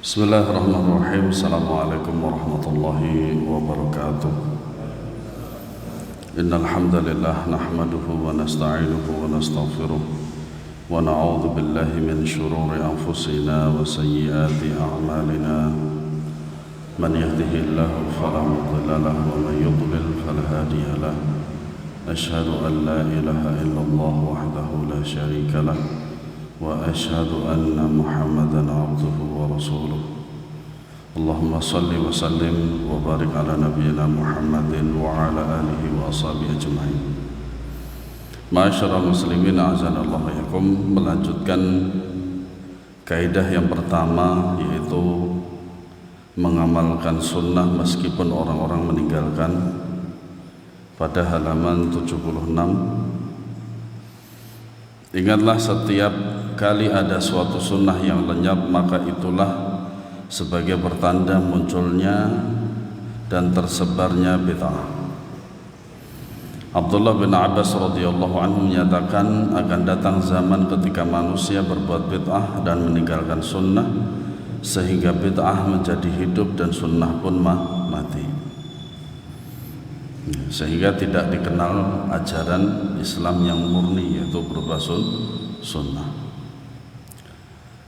Bismillahirrahmanirrahim. Assalamualaikum warahmatullahi wabarakatuh. Innal hamdalillah nahmaduhu wa nasta'inuhu wa nastaghfiruh wa na'udzu billahi min shururi anfusina wa sayyiati a'malina. Man yahdihillahu fala mudilla lahu wa man yudlil fala hadiya lahu. Asyhadu an la ilaha illallah wahdahu la syarika lah wa asyhadu anna Muhammadan abduhu wa rasuluh. Allahumma salli wa sallim wa barik ala nabiyyina Muhammadin wa ala alihi wa ashabihi ajma'in. Ma'asyiral muslimin a'azanallahu yakum. Melanjutkan kaidah yang pertama, yaitu mengamalkan sunnah meskipun orang-orang meninggalkan, pada halaman 76. Ingatlah, setiap kali ada suatu sunnah yang lenyap, maka itulah sebagai pertanda munculnya dan tersebarnya bid'ah. Abdullah bin Abbas radhiyallahu anhu menyatakan, akan datang zaman ketika manusia berbuat bid'ah dan meninggalkan sunnah, sehingga bid'ah menjadi hidup dan sunnah pun mati, sehingga tidak dikenal ajaran Islam yang murni, yaitu berupa sunnah.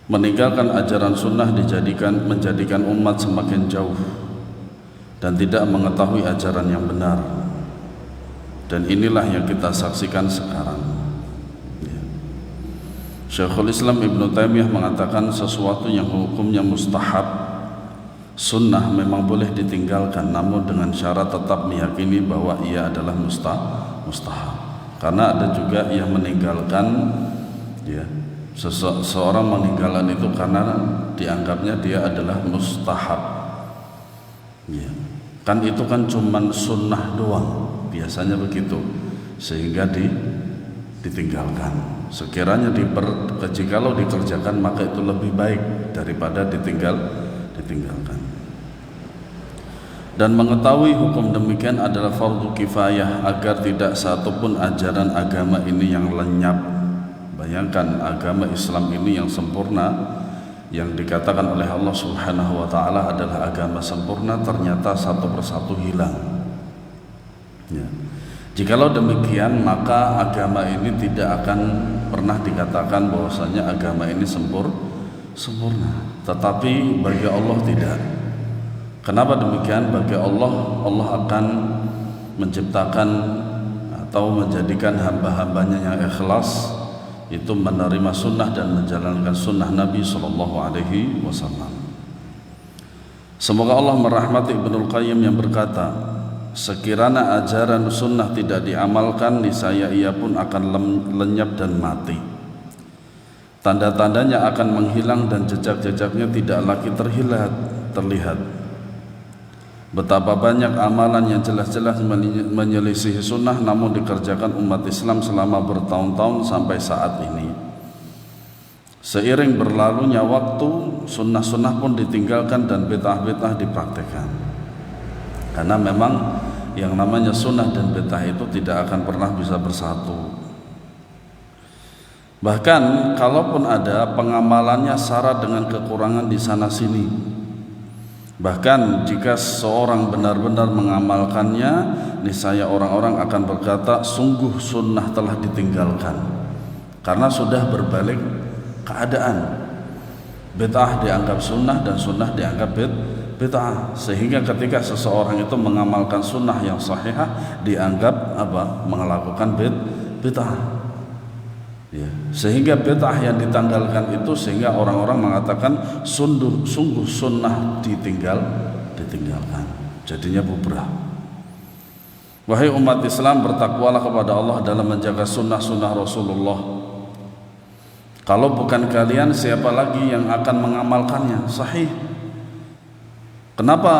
Meninggalkan ajaran sunnah menjadikan umat semakin jauh dan tidak mengetahui ajaran yang benar. Dan inilah yang kita saksikan sekarang. Syekhul Islam Ibnu Taimiyah mengatakan, sesuatu yang hukumnya mustahab, sunnah, memang boleh ditinggalkan, namun dengan syarat tetap meyakini bahwa ia adalah mustahab. Karena ada juga yang meninggalkan, seseorang meninggalkan itu karena dianggapnya dia adalah mustahab. Kan itu kan cuman sunnah doang, biasanya begitu, sehingga ditinggalkan. Sekiranya jikalau dikerjakan, maka itu lebih baik daripada ditinggalkan. Dan mengetahui hukum demikian adalah fardu kifayah, agar tidak satupun ajaran agama ini yang lenyap. Bayangkan, agama Islam ini yang sempurna, yang dikatakan oleh Allah Subhanahu wa ta'ala adalah agama sempurna, ternyata satu persatu hilang. Jikalau demikian, maka agama ini tidak akan pernah dikatakan bahwasanya agama ini sempurna. Tetapi bagi Allah tidak. Kenapa demikian? Bagi Allah, Allah akan menciptakan atau menjadikan hamba-hambanya yang ikhlas itu menerima sunnah dan menjalankan sunnah Nabi SAW. Semoga Allah merahmati Ibnul Qayyim yang berkata, sekiranya ajaran sunnah tidak diamalkan, niscaya ia pun akan lenyap dan mati. Tanda-tandanya akan menghilang dan jejak-jejaknya tidak lagi terlihat. Betapa banyak amalan yang jelas-jelas menyelisihi sunnah namun dikerjakan umat Islam selama bertahun-tahun sampai saat ini. Seiring berlalunya waktu, sunnah-sunnah pun ditinggalkan dan bid'ah-bid'ah dipraktekkan. Karena memang yang namanya sunnah dan bid'ah itu tidak akan pernah bisa bersatu. Bahkan kalaupun ada, pengamalannya syarat dengan kekurangan di sana sini. Bahkan jika seorang benar-benar mengamalkannya, niscaya orang-orang akan berkata, sungguh sunnah telah ditinggalkan, karena sudah berbalik keadaan. Bid'ah dianggap sunnah dan sunnah dianggap bid'ah, sehingga ketika seseorang itu mengamalkan sunnah yang sahihah, dianggap melakukan bid'ah. Sehingga bid'ah yang ditanggalkan itu, sehingga orang-orang mengatakan sungguh sunnah ditinggalkan, jadinya bubrah. Wahai umat Islam, bertakwalah kepada Allah dalam menjaga sunnah-sunnah Rasulullah. Kalau bukan kalian, siapa lagi yang akan mengamalkannya sahih? Kenapa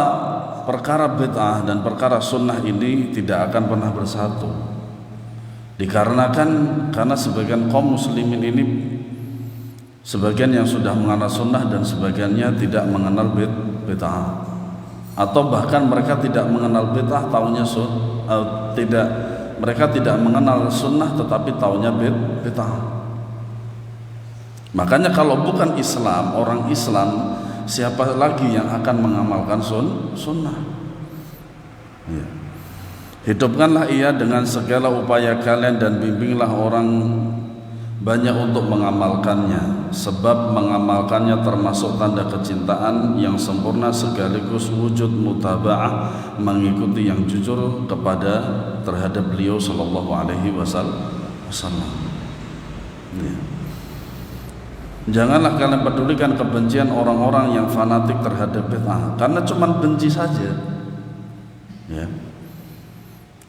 perkara bid'ah dan perkara sunnah ini tidak akan pernah bersatu? Karena sebagian kaum muslimin ini, sebagian yang sudah mengenal sunnah dan sebagiannya tidak mengenal bid'ah, atau bahkan mereka tidak mengenal bid'ah, mereka tidak mengenal sunnah tetapi taunya bid'ah. Makanya kalau bukan Islam, orang Islam siapa lagi yang akan mengamalkan sunnah? Ya. Hidupkanlah ia dengan segala upaya kalian dan bimbinglah orang banyak untuk mengamalkannya, sebab mengamalkannya termasuk tanda kecintaan yang sempurna sekaligus wujud mutaba'ah, mengikuti yang jujur kepada terhadap beliau sallallahu alaihi wasallam. Ya. Janganlah kalian pedulikan kebencian orang-orang yang fanatik terhadap bid'ah, karena cuma benci saja. Ya.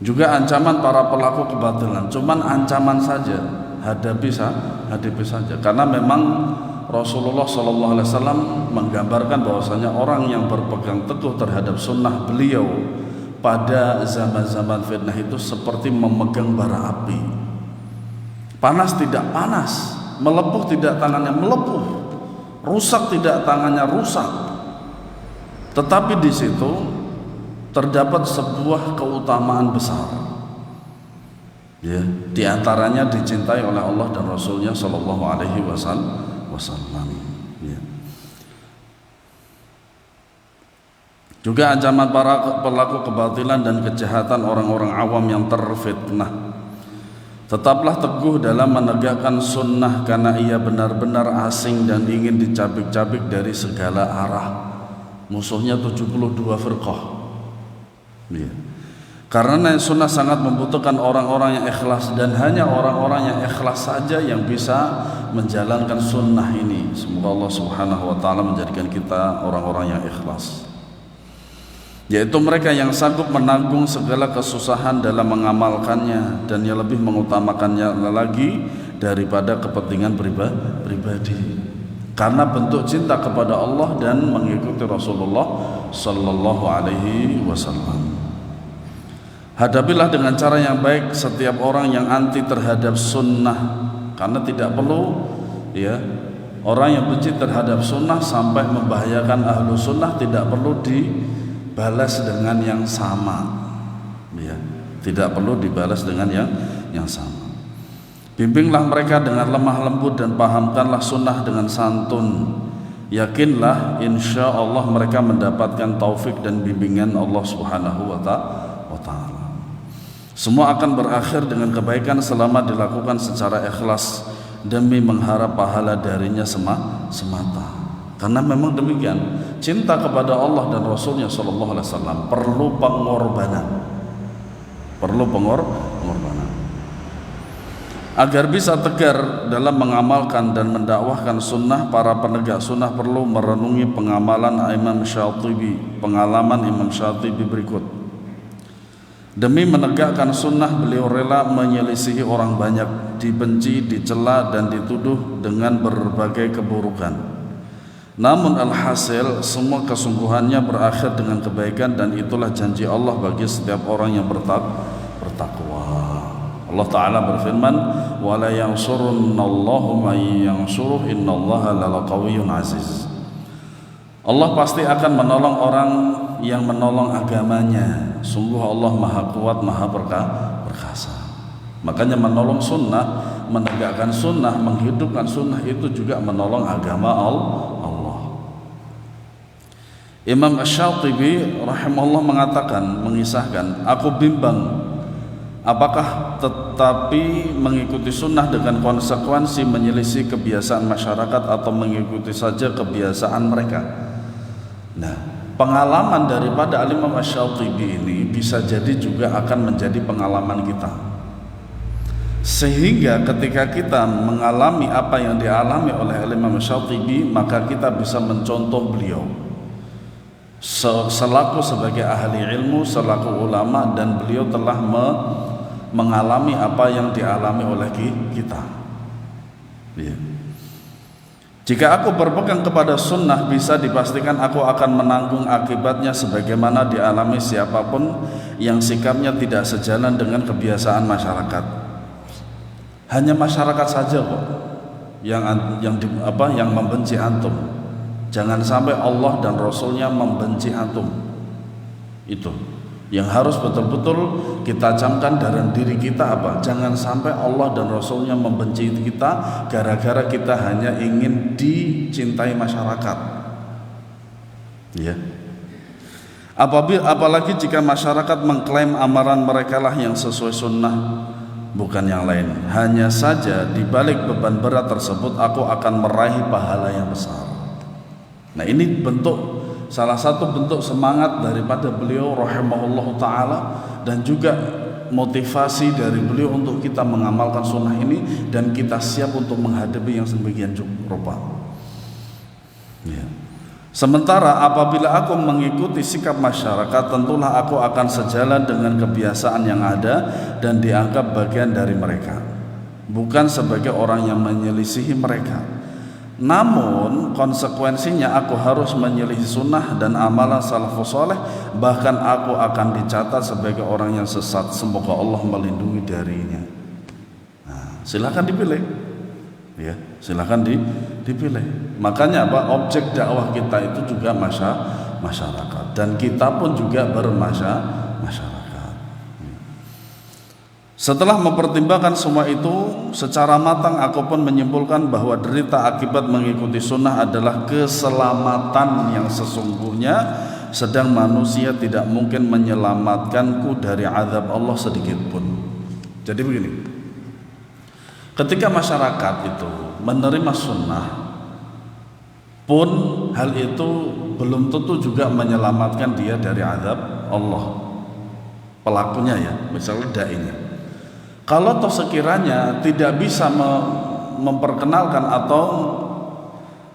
Juga ancaman para pelaku kebatilan, cuman ancaman saja, hadapi saja. Karena memang Rasulullah Shallallahu Alaihi Wasallam menggambarkan bahwasanya orang yang berpegang teguh terhadap sunnah beliau pada zaman-zaman fitnah itu seperti memegang bara api. Panas tidak panas, melepuh tidak tangannya melepuh, rusak tidak tangannya rusak. Tetapi di situ terdapat sebuah keutamaan besar, ya, diantaranya dicintai oleh Allah dan Rasulnya Shallallahu Alaihi Wasallam. Ya. Juga ancaman para pelaku kebatilan dan kejahatan orang-orang awam yang terfitnah. Tetaplah teguh dalam menegakkan sunnah, karena ia benar-benar asing dan ingin dicabik-cabik dari segala arah. Musuhnya 72 firqah. Ya. Karena sunnah sangat membutuhkan orang-orang yang ikhlas, dan hanya orang-orang yang ikhlas saja yang bisa menjalankan sunnah ini. Semoga Allah Subhanahu wa taala menjadikan kita orang-orang yang ikhlas, yaitu mereka yang sanggup menanggung segala kesusahan dalam mengamalkannya, dan yang lebih mengutamakannya lagi daripada kepentingan pribadi, karena bentuk cinta kepada Allah dan mengikuti Rasulullah Sallallahu Alaihi Wasallam. Hadapilah dengan cara yang baik setiap orang yang anti terhadap sunnah, karena tidak perlu, ya, orang yang benci terhadap sunnah sampai membahayakan ahlu sunnah tidak perlu dibalas dengan yang sama, ya, tidak perlu dibalas dengan yang sama. Bimbinglah mereka dengan lemah lembut dan pahamkanlah sunnah dengan santun. Yakinlah insya Allah mereka mendapatkan taufik dan bimbingan Allah Subhanahu wa ta'ala. Semua akan berakhir dengan kebaikan selama dilakukan secara ikhlas demi mengharap pahala darinya semata. Karena memang demikian, cinta kepada Allah dan Rasulnya Shallallahu Alaihi Wasallam perlu pengorbanan, agar bisa tegar dalam mengamalkan dan mendakwahkan sunnah. Para penegak sunnah perlu merenungi pengalaman Imam Syatibi berikut. Demi menegakkan sunnah, beliau rela menyelisihi orang banyak, dibenci, dicela dan dituduh dengan berbagai keburukan. Namun alhasil semua kesungguhannya berakhir dengan kebaikan, dan itulah janji Allah bagi setiap orang yang bertakwa. Allah Ta'ala berfirman, وَلَا يَنْصُرُنَّ اللَّهُ مَنْ يَنْصُرُهُ إِنَّ اللَّهَ لَقَوِيٌّ عَزِيزٌ. Allah pasti akan menolong orang yang menolong agamanya. Sungguh Allah maha kuat, maha perkasa. Makanya menolong sunnah, menegakkan sunnah, menghidupkan sunnah itu juga menolong agama Allah. Imam Asy-Syatibi rahimahullah mengatakan, mengisahkan, aku bimbang apakah tetapi mengikuti sunnah dengan konsekuensi menyelisih kebiasaan masyarakat atau mengikuti saja kebiasaan mereka. Nah, pengalaman daripada Imam Asy-Syatibi ini bisa jadi juga akan menjadi pengalaman kita, sehingga ketika kita mengalami apa yang dialami oleh Imam Asy-Syatibi, maka kita bisa mencontoh beliau selaku sebagai ahli ilmu, selaku ulama, dan beliau telah mengalami apa yang dialami oleh kita. Ya. Jika aku berpegang kepada sunnah, bisa dipastikan aku akan menanggung akibatnya sebagaimana dialami siapapun yang sikapnya tidak sejalan dengan kebiasaan masyarakat. Hanya masyarakat saja kok yang membenci antum. Jangan sampai Allah dan Rasulnya membenci antum. Itu yang harus betul-betul kita camkan dalam diri kita apa? Jangan sampai Allah dan Rasulnya membenci kita gara-gara kita hanya ingin dicintai masyarakat. Ya. Apalagi jika masyarakat mengklaim amaran mereka lah yang sesuai sunnah, bukan yang lain. Hanya saja di balik beban berat tersebut aku akan meraih pahala yang besar. Nah, ini salah satu bentuk semangat daripada beliau rahimahullahu taala, dan juga motivasi dari beliau untuk kita mengamalkan sunnah ini dan kita siap untuk menghadapi yang sedemikian rupa. Ya. Sementara apabila aku mengikuti sikap masyarakat, tentulah aku akan sejalan dengan kebiasaan yang ada dan dianggap bagian dari mereka, bukan sebagai orang yang menyelisihi mereka. Namun konsekuensinya aku harus menyelisih sunnah dan amalan salafus saleh, bahkan aku akan dicatat sebagai orang yang sesat. Semoga Allah melindungi darinya. Nah, silakan dipilih. Ya, silakan dipilih. Makanya objek dakwah kita itu juga masyarakat, dan kita pun juga bermasyarakat. Setelah mempertimbangkan semua itu secara matang, aku pun menyimpulkan bahwa derita akibat mengikuti sunnah adalah keselamatan yang sesungguhnya, sedang manusia tidak mungkin menyelamatkanku dari azab Allah sedikit pun. Jadi begini, ketika masyarakat itu menerima sunnah pun, hal itu belum tentu juga menyelamatkan dia dari azab Allah, pelakunya ya, misalnya da'inya. Kalau toh sekiranya tidak bisa memperkenalkan atau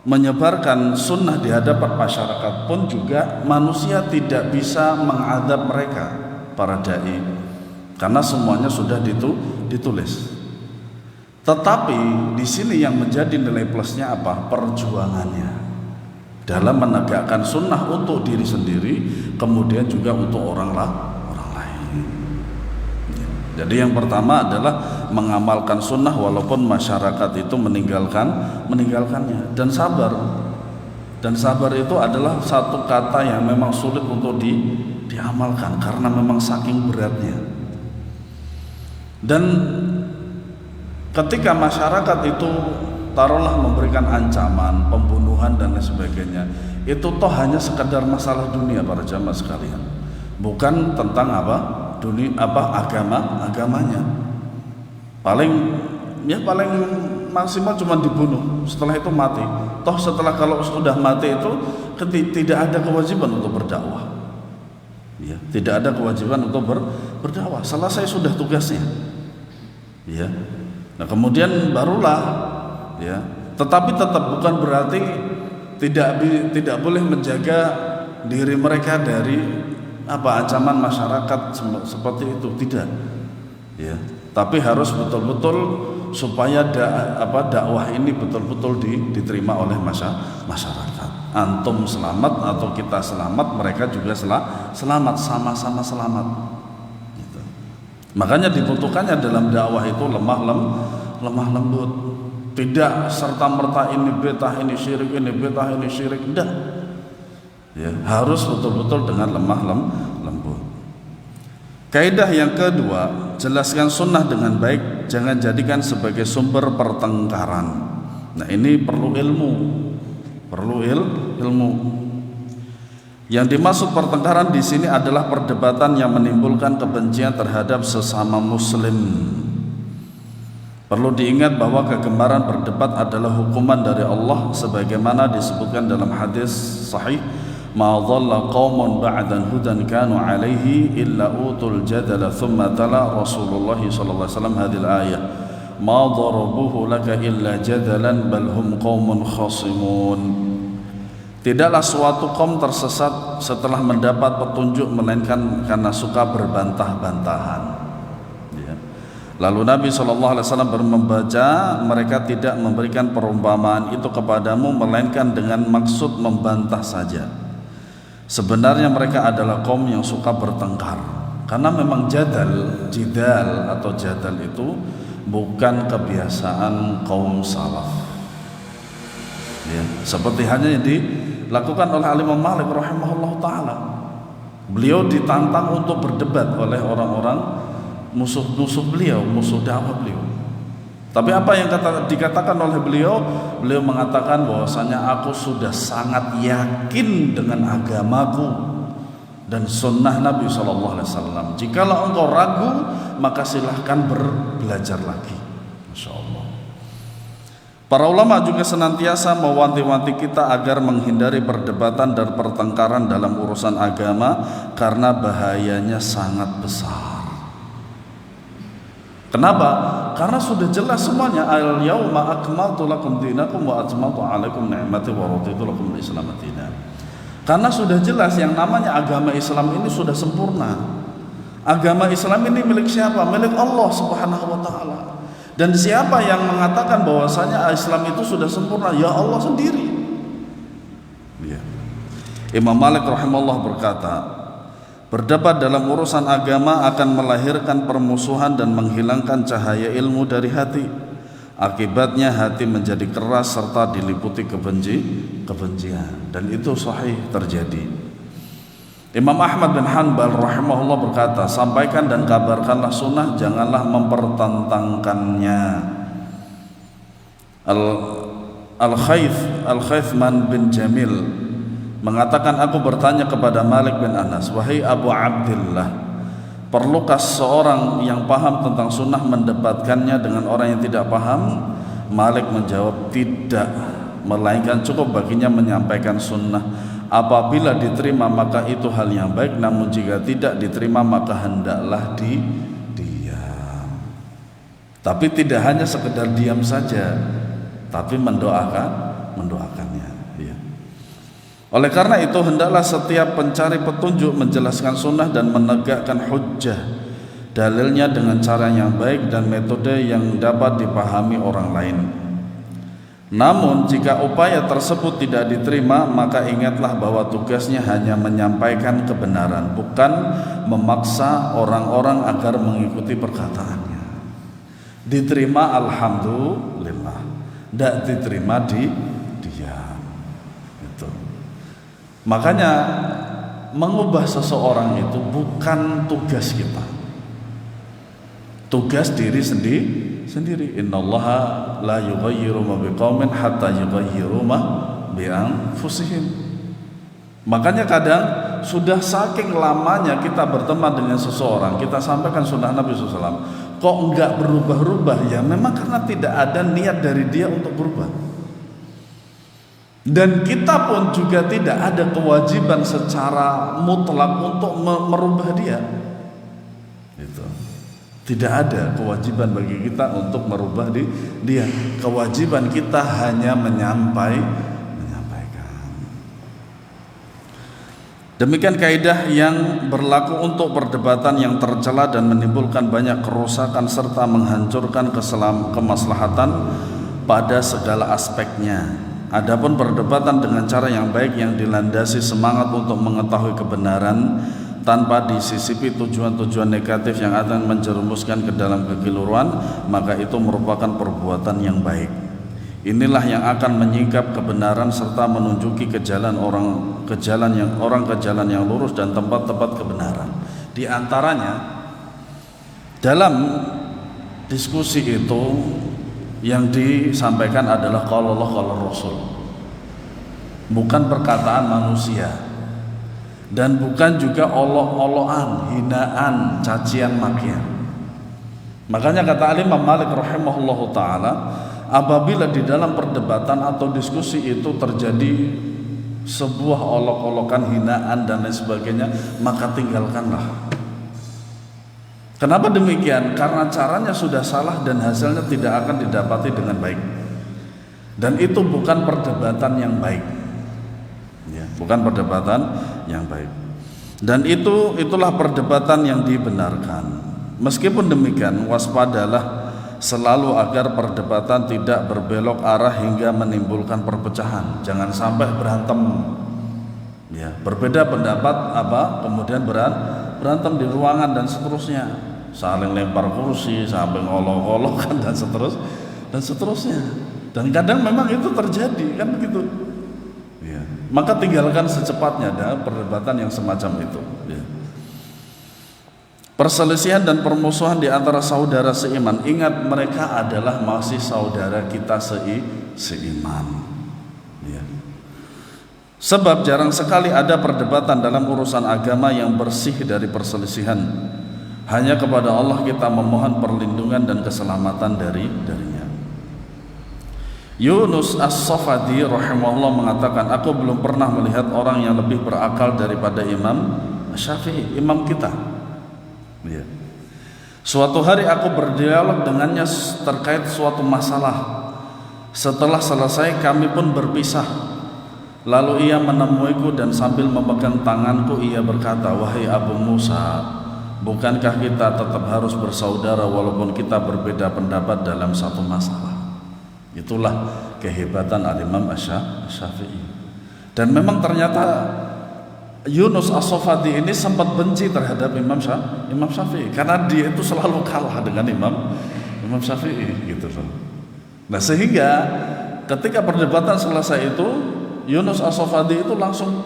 menyebarkan sunnah di hadapan masyarakat pun juga, manusia tidak bisa mengadab mereka, para da'i, karena semuanya sudah ditulis. Tetapi di sini yang menjadi nilai plusnya apa? Perjuangannya dalam menegakkan sunnah untuk diri sendiri, kemudian juga untuk orang lain. Jadi yang pertama adalah mengamalkan sunnah walaupun masyarakat itu meninggalkannya, dan sabar. Dan sabar itu adalah satu kata yang memang sulit untuk diamalkan karena memang saking beratnya. Dan ketika masyarakat itu taruhlah memberikan ancaman, pembunuhan dan lain sebagainya, itu toh hanya sekedar masalah dunia para jamaah sekalian, bukan tentang agamanya. Paling maksimal cuma dibunuh, setelah itu mati. Toh setelah kalau sudah mati itu tidak ada kewajiban untuk berdakwah. Ya, tidak ada kewajiban untuk berdakwah. Selesai sudah tugasnya. Ya. Nah, kemudian barulah ya. Tetapi tetap bukan berarti tidak boleh menjaga diri mereka dari ancaman masyarakat seperti itu, tidak. Ya. Tapi harus betul-betul supaya dakwah ini betul-betul diterima oleh masyarakat. Antum selamat atau kita selamat, mereka juga selamat, sama-sama selamat. Gitu. Makanya dibutuhkannya dalam dakwah itu lemah lembut. Tidak serta merta ini bid'ah, ini syirik, ini bid'ah, ini syirik, tidak. Ya, harus betul-betul dengan lemah lembut. Kaidah yang kedua, jelaskan sunnah dengan baik, jangan jadikan sebagai sumber pertengkaran. Nah, ini perlu ilmu. Yang dimaksud pertengkaran di sini adalah perdebatan yang menimbulkan kebencian terhadap sesama muslim. Perlu diingat bahwa kegemaran berdebat adalah hukuman dari Allah, sebagaimana disebutkan dalam hadis sahih, ma dhalla qaumun ba'dan hudan kanu alaihi illa utul jadala, thumma tala Rasulullah sallallahu alaihi wasallam hadhihi al-ayah, ma darabuhu laka illa jadalan bal hum qaumun khasimun. Tidaklah suatu kaum tersesat setelah mendapat petunjuk melainkan karena suka berbantah-bantahan. Ya. Lalu Nabi SAW membaca, mereka tidak memberikan perumpamaan itu kepadamu melainkan dengan maksud membantah saja. Sebenarnya mereka adalah kaum yang suka bertengkar. Karena memang jidal itu bukan kebiasaan kaum salaf. Ya, seperti hanya yang dilakukan oleh Imam Malik rahimahullah ta'ala. Beliau ditantang untuk berdebat oleh orang-orang musuh beliau, musuh dakwah beliau. Tapi apa yang dikatakan oleh beliau? Beliau mengatakan bahwasanya aku sudah sangat yakin dengan agamaku dan sunnah Nabi SAW. Jikalau engkau ragu, maka silahkan belajar lagi. Masya Allah. Para ulama juga senantiasa mewanti-wanti kita agar menghindari perdebatan dan pertengkaran dalam urusan agama, karena bahayanya sangat besar. Kenapa? Karena sudah jelas semuanya. Al-yauma akmaltu lakum dinakum wa atmamtu alaikum ni'mati wa raditu lakum al-Islam dinan. Karena sudah jelas yang namanya agama Islam ini sudah sempurna. Agama Islam ini milik siapa? Milik Allah Subhanahu wa taala. Dan siapa yang mengatakan bahwasanya Islam itu sudah sempurna? Ya Allah sendiri. Ya. Imam Malik rahimahullah berkata, berdebat dalam urusan agama akan melahirkan permusuhan dan menghilangkan cahaya ilmu dari hati. Akibatnya hati menjadi keras serta diliputi kebencian. Dan itu sahih terjadi. Imam Ahmad bin Hanbal rahimahullah berkata, sampaikan dan kabarkanlah sunnah, janganlah mempertentangkannya. Al-Khaythman bin Jamil mengatakan, aku bertanya kepada Malik bin Anas, wahai Abu Abdillah, perlukah seorang yang paham tentang sunnah mendebatkannya dengan orang yang tidak paham? Malik menjawab, tidak, melainkan cukup baginya menyampaikan sunnah. Apabila diterima maka itu hal yang baik, namun jika tidak diterima maka hendaklah diam. Tapi tidak hanya sekedar diam saja, tapi mendoakannya. Ya. Oleh karena itu hendaklah setiap pencari petunjuk menjelaskan sunnah dan menegakkan hujjah, dalilnya dengan cara yang baik dan metode yang dapat dipahami orang lain. Namun jika upaya tersebut tidak diterima, maka ingatlah bahwa tugasnya hanya menyampaikan kebenaran, bukan memaksa orang-orang agar mengikuti perkataannya. Diterima alhamdulillah, tidak diterima diam. Itu. Makanya mengubah seseorang itu bukan tugas kita, tugas diri sendiri. Innallaha la yughayyiru ma biqaumin hatta yughayyiru ma bi anfusihim. Makanya kadang sudah saking lamanya kita berteman dengan seseorang, kita sampaikan sunnah Nabi SAW, kok enggak berubah-ubah? Ya memang karena tidak ada niat dari dia untuk berubah. Dan kita pun juga tidak ada kewajiban secara mutlak untuk merubah dia. Itu. Tidak ada kewajiban bagi kita untuk merubah dia. Kewajiban kita hanya menyampaikan. Demikian kaidah yang berlaku untuk perdebatan yang tercela dan menimbulkan banyak kerusakan serta menghancurkan kemaslahatan pada segala aspeknya. Adapun perdebatan dengan cara yang baik yang dilandasi semangat untuk mengetahui kebenaran tanpa disisipi tujuan-tujuan negatif yang akan menjerumuskan ke dalam kekeliruan, maka itu merupakan perbuatan yang baik. Inilah yang akan menyingkap kebenaran serta menunjuki ke jalan yang lurus dan tempat-tempat kebenaran. Di antaranya dalam diskusi itu yang disampaikan adalah qala Allah qala Rasul, bukan perkataan manusia. Dan bukan juga olok-olokan, hinaan, cacian makian. Makanya kata Imam Malik rahimahullahu taala, apabila di dalam perdebatan atau diskusi itu terjadi sebuah olok-olokan, hinaan dan lain sebagainya, maka tinggalkanlah. Kenapa demikian? Karena caranya sudah salah dan hasilnya tidak akan didapati dengan baik. Dan itu bukan perdebatan yang baik. Ya, bukan perdebatan yang baik. Dan itulah perdebatan yang dibenarkan. Meskipun demikian, waspadalah selalu agar perdebatan tidak berbelok arah hingga menimbulkan perpecahan. Jangan sampai berantem. Ya, berbeda pendapat kemudian berantem di ruangan dan seterusnya, saling lempar kursi, sampai ngolok-ngolokan dan seterusnya. Dan kadang memang itu terjadi, kan begitu. Ya. Maka tinggalkan secepatnya ada perdebatan yang semacam itu. Ya. Perselisihan dan permusuhan di antara saudara seiman, ingat mereka adalah masih saudara kita seiman. Ya. Sebab jarang sekali ada perdebatan dalam urusan agama yang bersih dari perselisihan. Hanya kepada Allah kita memohon perlindungan dan keselamatan darinya. Yunus As-Safadi rahimahullah mengatakan, aku belum pernah melihat orang yang lebih berakal daripada Imam Syafi'i, imam kita. Ya. Suatu hari aku berdialog dengannya terkait suatu masalah. Setelah selesai kami pun berpisah. Lalu ia menemuiku dan sambil memegang tanganku ia berkata, wahai Abu Musa, bukankah kita tetap harus bersaudara walaupun kita berbeda pendapat dalam satu masalah? Itulah kehebatan Al-Imam Asy-Syafi'i. Dan memang ternyata Yunus As-Safadi ini sempat benci terhadap Imam Syafi'i karena dia itu selalu kalah dengan Imam Syafi'i gitu loh. Nah, sehingga ketika perdebatan selesai itu Yunus As-Safadi itu langsung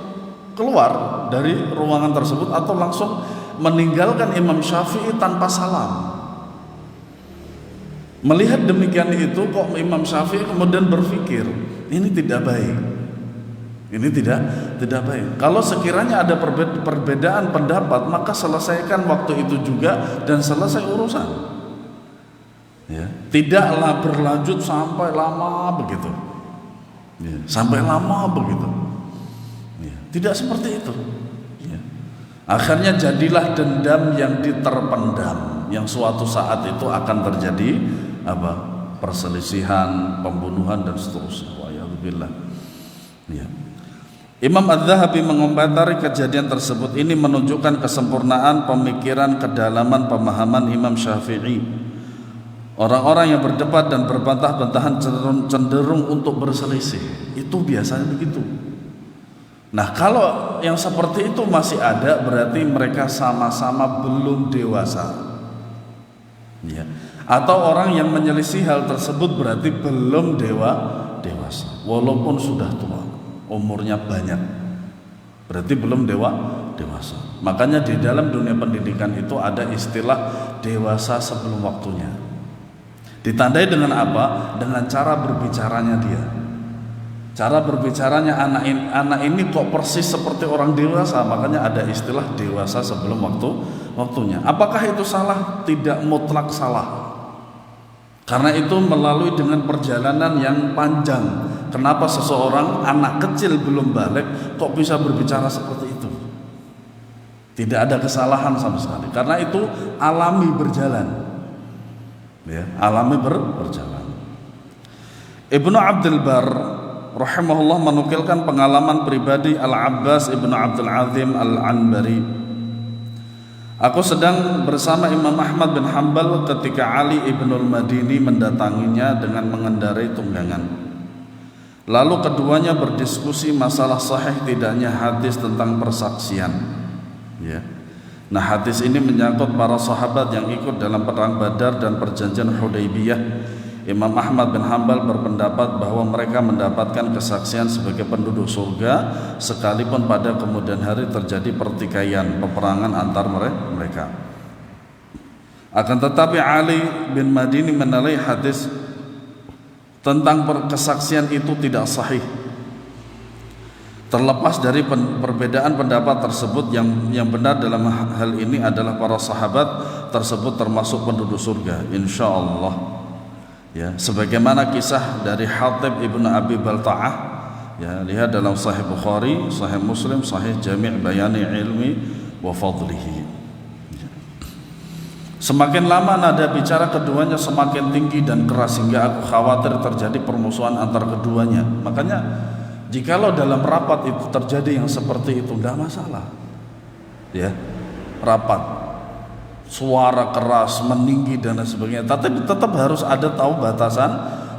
keluar dari ruangan tersebut atau langsung meninggalkan Imam Syafi'i tanpa salam. Melihat demikian itu kok Imam Syafi'i kemudian berpikir, ini tidak baik. Ini tidak baik. Kalau sekiranya ada perbedaan pendapat, maka selesaikan waktu itu juga dan selesai urusan. Ya, tidaklah berlanjut sampai lama begitu. Ya, sampai lama begitu. Ya, tidak seperti itu. Ya. Akhirnya jadilah dendam yang diterpendam, yang suatu saat itu akan terjadi perselisihan, pembunuhan dan seterusnya. Wa'iyadzubillah. Ya. Imam Az-Zahabi mengomentari kejadian tersebut. Ini menunjukkan kesempurnaan pemikiran, kedalaman pemahaman Imam Syafi'i. Orang-orang yang berdebat dan berbantah-bantahan cenderung untuk berselisih. Itu biasanya begitu. Nah, kalau yang seperti itu masih ada, berarti mereka sama-sama belum dewasa. Ya. Atau orang yang menyelisih hal tersebut berarti belum dewasa, walaupun sudah tua, umurnya banyak, berarti belum dewasa. Makanya di dalam dunia pendidikan itu ada istilah dewasa sebelum waktunya. Ditandai dengan apa? Dengan cara berbicaranya dia. Cara berbicaranya anak ini kok persis seperti orang dewasa, makanya ada istilah dewasa sebelum waktunya. Apakah itu salah? Tidak mutlak salah. Karena itu melalui dengan perjalanan yang panjang. Kenapa seseorang anak kecil belum balik kok bisa berbicara seperti itu? Tidak ada kesalahan sama sekali. Karena itu alami berjalan. Ya, alami berjalan. Ibnu Abdul Bar rahimahullah menukilkan pengalaman pribadi Al-Abbas Ibnu Abdul Azim Al-Anbari. Aku sedang bersama Imam Ahmad bin Hanbal ketika Ali ibnul Madini mendatanginya dengan mengendarai tunggangan. Lalu keduanya berdiskusi masalah sahih tidaknya hadis tentang persaksian. Ya. Nah, hadis ini menyangkut para sahabat yang ikut dalam perang Badar dan perjanjian Hudaybiyah. Imam Ahmad bin Hanbal berpendapat bahwa mereka mendapatkan kesaksian sebagai penduduk surga sekalipun pada kemudian hari terjadi pertikaian, peperangan antar mereka. Akan tetapi Ali bin Madini menilai hadis tentang kesaksian itu tidak sahih. Terlepas dari perbedaan pendapat tersebut, yang benar dalam hal ini adalah para sahabat tersebut termasuk penduduk surga, insya Allah. Ya, sebagaimana kisah dari Hatib ibnu Abi Balta'ah, ya, lihat dalam Sahih Bukhari, Sahih Muslim, Sahih Jami' Bayani Ilmi wa Fadlihi. Ya. Semakin lama nada bicara keduanya semakin tinggi dan keras hingga aku khawatir terjadi permusuhan antar keduanya. Makanya jikalau dalam rapat itu terjadi yang seperti itu tidak masalah. Ya, rapat suara keras, meninggi dan sebagainya, tapi tetap harus ada tahu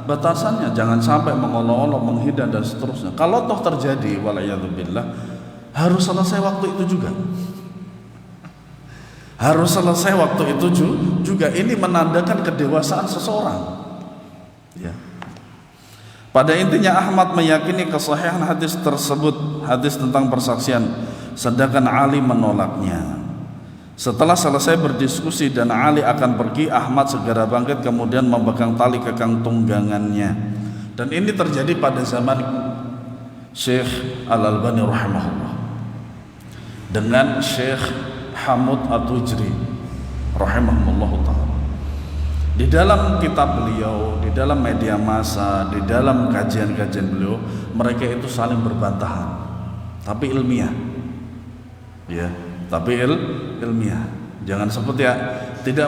batasannya. Jangan sampai mengolok-olok, menghindar dan seterusnya. Kalau toh terjadi, walayadzubillah, harus selesai waktu itu juga. Harus selesai waktu itu juga. Ini menandakan kedewasaan seseorang. Ya. Pada intinya Ahmad meyakini kesahihan hadis tersebut, hadis tentang persaksian, sedangkan Ali menolaknya. Setelah selesai berdiskusi dan Ali akan pergi, Ahmad segera bangkit kemudian memegang tali kekang tunggangannya. Dan ini terjadi pada zaman Syekh Al-Albani rahimahullah dengan Syekh Hamud At-Tujri rahimahullah ta'ala. Di dalam kitab beliau, di dalam media massa, di dalam kajian-kajian beliau, mereka itu saling berbantahan, tapi ilmiah, ya, tapi ilmiah. Jangan seperti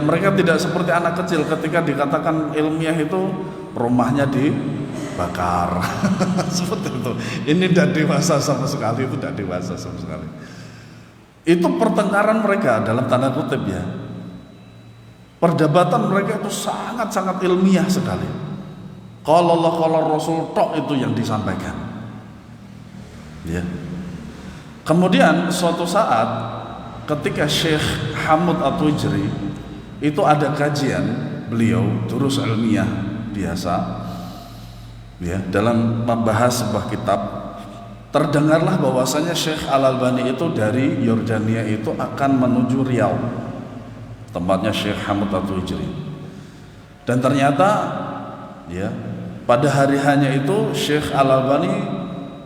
mereka tidak seperti anak kecil ketika dikatakan ilmiah itu rumahnya dibakar seperti itu. Ini tidak dewasa sama sekali, itu tidak dewasa sama sekali. Itu pertengkaran mereka dalam tanda kutip, ya. Perdebatan mereka itu sangat-sangat ilmiah sekali. Kalau Allah kalau Rasul tok itu yang disampaikan, ya. Kemudian suatu saat ketika Syekh Hamud At-Tujri itu ada kajian beliau durus ilmiah biasa, ya, dalam membahas sebuah kitab, terdengarlah bahwasanya Syekh Al-Albani itu dari Yordania itu akan menuju Riau, tempatnya Syekh Hamud At-Tujri. Dan ternyata, ya, pada hari hanya itu Syekh Al-Albani,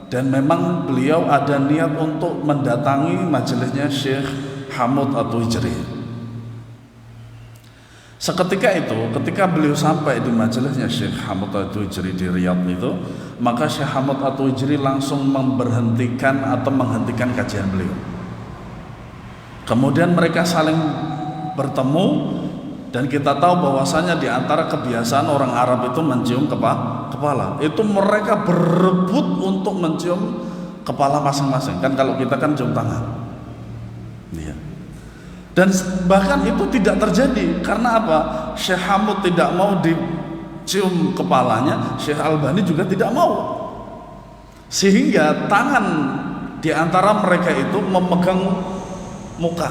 dan memang beliau ada niat untuk mendatangi majelisnya Syekh Hamud At-Tujri. Seketika itu, ketika beliau sampai di majelisnya Syekh Hamud At-Tujri di Riyadh itu, maka Syekh Hamud At-Tujri langsung menghentikan kajian beliau. Kemudian mereka saling bertemu, dan kita tahu bahwasanya di antara kebiasaan orang Arab itu mencium kepala. Itu mereka berebut untuk mencium kepala masing-masing. Kan kalau kita kan cium tangan. Iya. Dan bahkan itu tidak terjadi karena apa? Syekh Hamud tidak mau dicium kepalanya, Syekh Albani juga tidak mau. Sehingga tangan di antara mereka itu memegang muka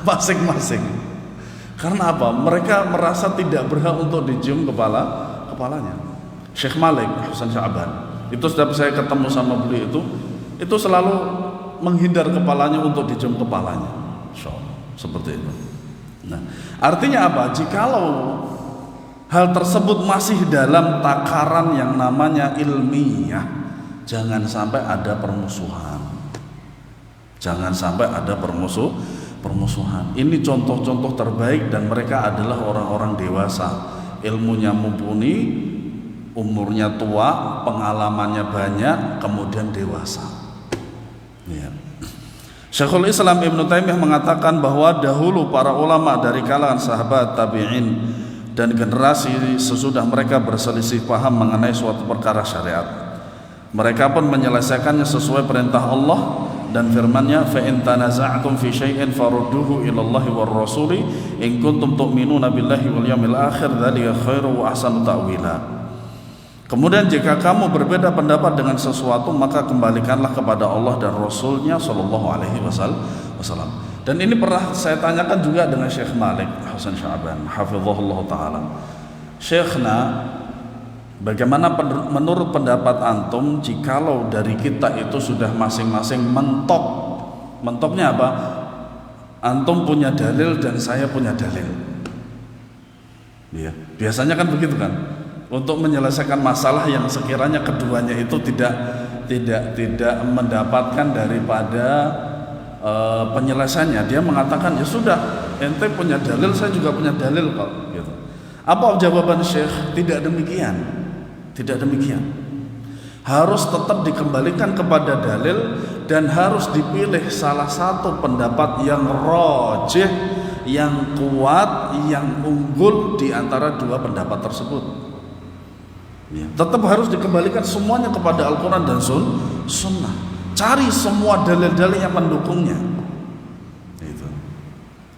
masing-masing. Karena apa? Mereka merasa tidak berhak untuk dicium kepalanya. Syekh Malik Hasan Sya'ban itu setiap saya ketemu sama beliau itu selalu menghindar kepalanya untuk dicium kepalanya. Seperti itu. Nah, artinya apa? Jikalau hal tersebut masih dalam takaran yang namanya ilmiah, jangan sampai ada permusuhan. Jangan sampai ada permusuhan. Ini contoh-contoh terbaik, dan mereka adalah orang-orang dewasa, ilmunya mumpuni, umurnya tua, pengalamannya banyak, kemudian dewasa, ya. Syekhul Islam Ibnu Taimiyah mengatakan bahwa dahulu para ulama dari kalangan sahabat tabi'in dan generasi sesudah mereka berselisih paham mengenai suatu perkara syariat, mereka pun menyelesaikannya sesuai perintah Allah dan firman-Nya, fa in tanaza'tum fi syai'in farudduhu ila Allah war rasuli in kuntum tu'minuna billahi wal yawmil akhir dzalika khairu wa ahsanu ta'wila. Kemudian jika kamu berbeda pendapat dengan sesuatu, maka kembalikanlah kepada Allah dan Rasul-Nya sallallahu alaihi wasallam. Dan ini pernah saya tanyakan juga dengan Syekh Malik Hasan Sya'ban hafizahullah taala. Syekhna, bagaimana menurut pendapat antum jikalau dari kita itu sudah masing-masing mentoknya apa? Antum punya dalil dan saya punya dalil. Ya, biasanya kan begitu kan? Untuk menyelesaikan masalah yang sekiranya keduanya itu tidak mendapatkan daripada penyelesaiannya, dia mengatakan ya sudah, ente punya dalil, saya juga punya dalil kok, gitu. Apa jawaban Syekh? Tidak demikian. Harus tetap dikembalikan kepada dalil dan harus dipilih salah satu pendapat yang rajih, yang kuat, yang unggul di antara dua pendapat tersebut. Ya, tetap harus dikembalikan semuanya kepada Al-Quran dan Sunnah. Cari semua dalil-dalil yang mendukungnya. Itu.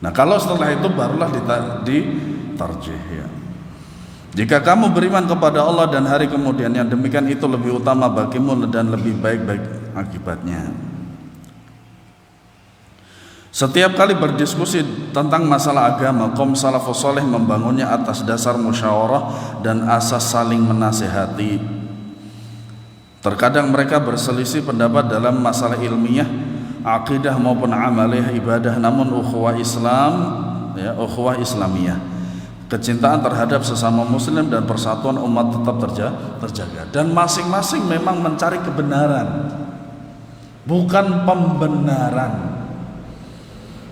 Nah, kalau setelah itu barulah ditarjih, ya. Jika kamu beriman kepada Allah dan hari kemudian, yang demikian itu lebih utama bagimu dan lebih baik akibatnya. Setiap kali berdiskusi tentang masalah agama, kaum salafus saleh membangunnya atas dasar musyawarah dan asas saling menasihati. Terkadang mereka berselisih pendapat dalam masalah ilmiah akidah maupun amaliyah ibadah, namun ukhuwah Islam, ya, ukhuwah Islamiyah, kecintaan terhadap sesama muslim dan persatuan umat tetap terjaga. Dan masing-masing memang mencari kebenaran, bukan pembenaran.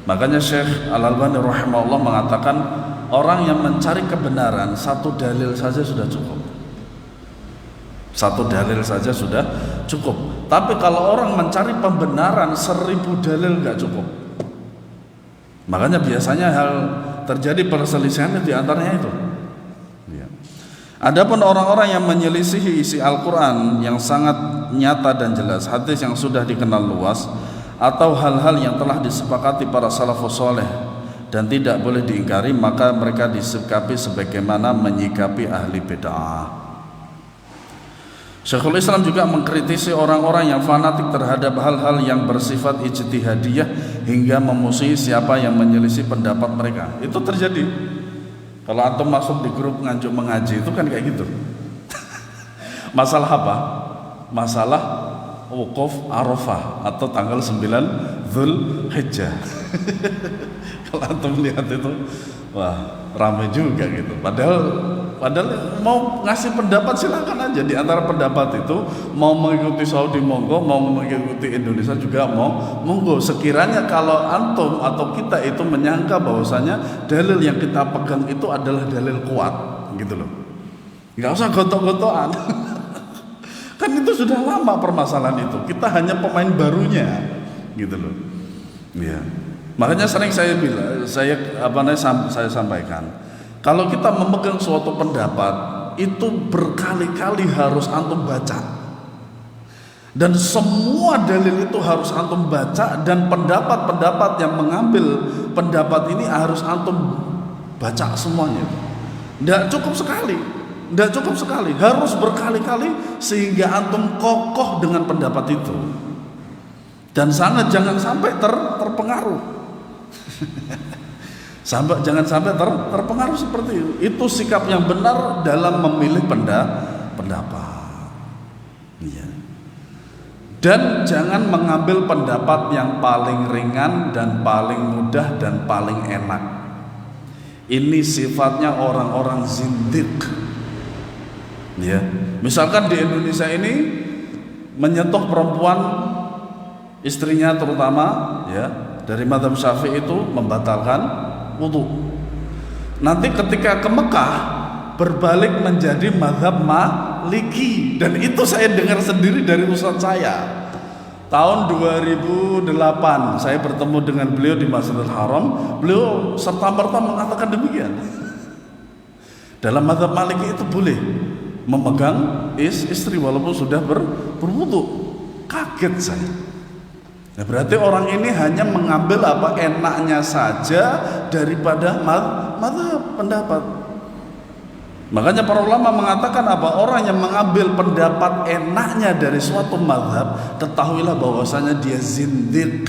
Makanya Syekh Al-Albani rahimahullah mengatakan, orang yang mencari kebenaran satu dalil saja sudah cukup. Satu dalil saja sudah cukup. Tapi kalau orang mencari pembenaran 1000 dalil nggak cukup. Makanya biasanya hal terjadi perselisihan di antaranya itu. Ya. Adapun orang-orang yang menyelisihi isi Al-Quran yang sangat nyata dan jelas, hadis yang sudah dikenal luas, atau hal-hal yang telah disepakati para salafus soleh dan tidak boleh diingkari, maka mereka disikapi sebagaimana menyikapi ahli bid'ah. Syekhul Islam juga mengkritisi orang-orang yang fanatik terhadap hal-hal yang bersifat ijtihadiyah hingga memusuhi siapa yang menyelisih pendapat mereka. Itu terjadi. Kalau antum masuk di grup nganjuk mengaji itu kan kayak gitu. Masalah apa? Masalah wukuf Arafah atau tanggal 9 Dzulhijjah. Kalau antum lihat itu, wah, ramai juga gitu. Padahal mau ngasih pendapat silakan aja. Di antara pendapat itu mau mengikuti Saudi monggo, mau mengikuti Indonesia juga monggo. Sekiranya kalau antum atau kita itu menyangka bahwasanya dalil yang kita pegang itu adalah dalil kuat, gitu loh. Nggak usah gontok-gontokan. Kan itu sudah lama permasalahan itu. Kita hanya pemain barunya, gitu loh. Iya. Makanya sering saya bilang, saya sampaikan, kalau kita memegang suatu pendapat itu berkali-kali harus antum baca, dan semua dalil itu harus antum baca, dan pendapat-pendapat yang mengambil pendapat ini harus antum baca semuanya. Tidak cukup sekali, harus berkali-kali sehingga antum kokoh dengan pendapat itu, dan jangan sampai terpengaruh. Jangan sampai terpengaruh seperti itu. Itu sikap yang benar dalam memilih pendapat. Ya. Dan jangan mengambil pendapat yang paling ringan dan paling mudah dan paling enak. Ini sifatnya orang-orang zindiq. Ya. Misalkan di Indonesia ini menyentuh perempuan, istrinya terutama, ya, dari mazhab Syafi'i itu membatalkan wudu. Nanti ketika ke Mekah berbalik menjadi mazhab Maliki, dan itu saya dengar sendiri dari ustaz saya. Tahun 2008 saya bertemu dengan beliau di Masjidil Haram. Beliau serta-merta mengatakan demikian. Dalam mazhab Maliki itu boleh memegang istri walaupun sudah berwudu. Kaget saya. Nah, berarti orang ini hanya mengambil apa enaknya saja daripada mazhab pendapat. Makanya para ulama mengatakan apa? Orang yang mengambil pendapat enaknya dari suatu mazhab, ketahuilah bahwasanya dia zindiq.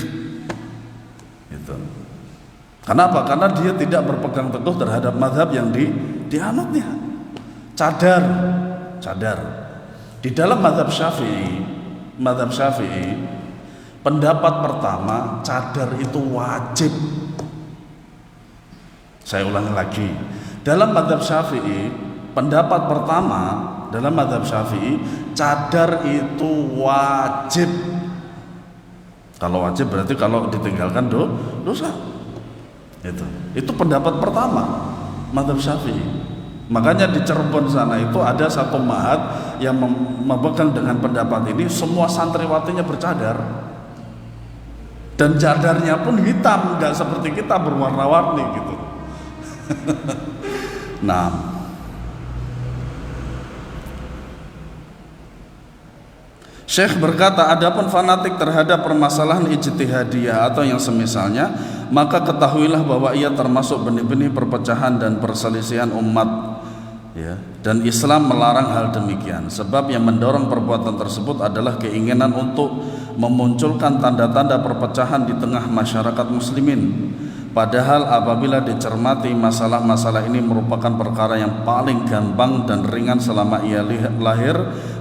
Gitu. Kenapa? Karena dia tidak berpegang teguh terhadap mazhab yang dianutnya. Cadar. Di dalam mazhab Syafi'i, pendapat pertama, cadar itu wajib. Saya ulangi lagi. Dalam mazhab Syafi'i, pendapat pertama dalam mazhab Syafi'i, cadar itu wajib. Kalau wajib berarti kalau ditinggalkan dosa. Itu pendapat pertama mazhab Syafi'i. Makanya di Cirebon sana itu ada satu ma'had yang memegang dengan pendapat ini, semua santriwatinya bercadar. Dan cadarnya pun hitam, nggak seperti kita berwarna-warni gitu. Nah, Syekh berkata, adapun fanatik terhadap permasalahan ijtihadiyah atau yang semisalnya, maka ketahuilah bahwa ia termasuk benih-benih perpecahan dan perselisihan umat. Ya, dan Islam melarang hal demikian. Sebab yang mendorong perbuatan tersebut adalah keinginan untuk memunculkan tanda-tanda perpecahan di tengah masyarakat muslimin. Padahal apabila dicermati, masalah-masalah ini merupakan perkara yang paling gampang dan ringan selama ia lahir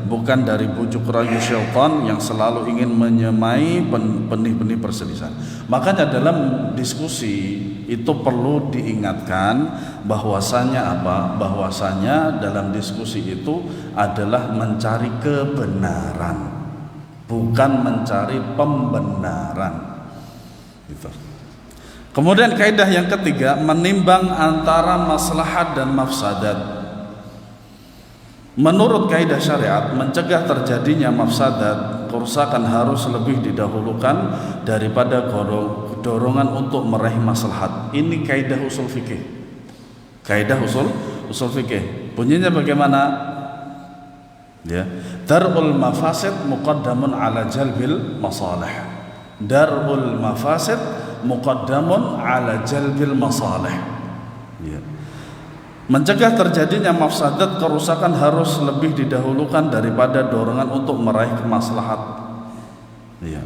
bukan dari bujuk rayu syaitan yang selalu ingin menyemai benih-benih perselisihan. Makanya dalam diskusi itu perlu diingatkan bahwasanya bahwasanya dalam diskusi itu adalah mencari kebenaran, bukan mencari pembenaran. Gitu. Kemudian kaidah yang ketiga, menimbang antara maslahat dan mafsadat. Menurut kaidah syariat, mencegah terjadinya mafsadat, kerusakan harus lebih didahulukan daripada dorongan untuk meraih maslahat. Ini kaidah usul fikih. Kaidah usul fikih. Bunyinya bagaimana? Ya, darul mafasid muqaddamun ala jalbil masalih. Darul mafasid muqaddamun ala jalbil masalih. Ya. Mencegah terjadinya mafsadat, kerusakan harus lebih didahulukan daripada dorongan untuk meraih kemaslahat. Ya.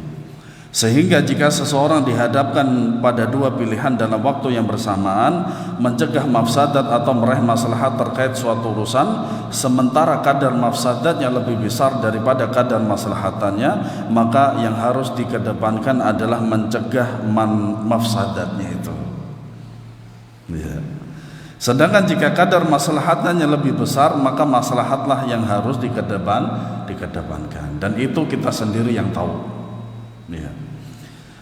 Sehingga jika seseorang dihadapkan pada dua pilihan dalam waktu yang bersamaan, mencegah mafsadat atau meraih maslahat terkait suatu urusan, sementara kadar mafsadatnya lebih besar daripada kadar maslahatannya, maka yang harus dikedepankan adalah mencegah mafsadatnya itu. Ya. Sedangkan jika kadar maslahatannya lebih besar, maka maslahatlah yang harus dikedepankan, dan itu kita sendiri yang tahu. Ya.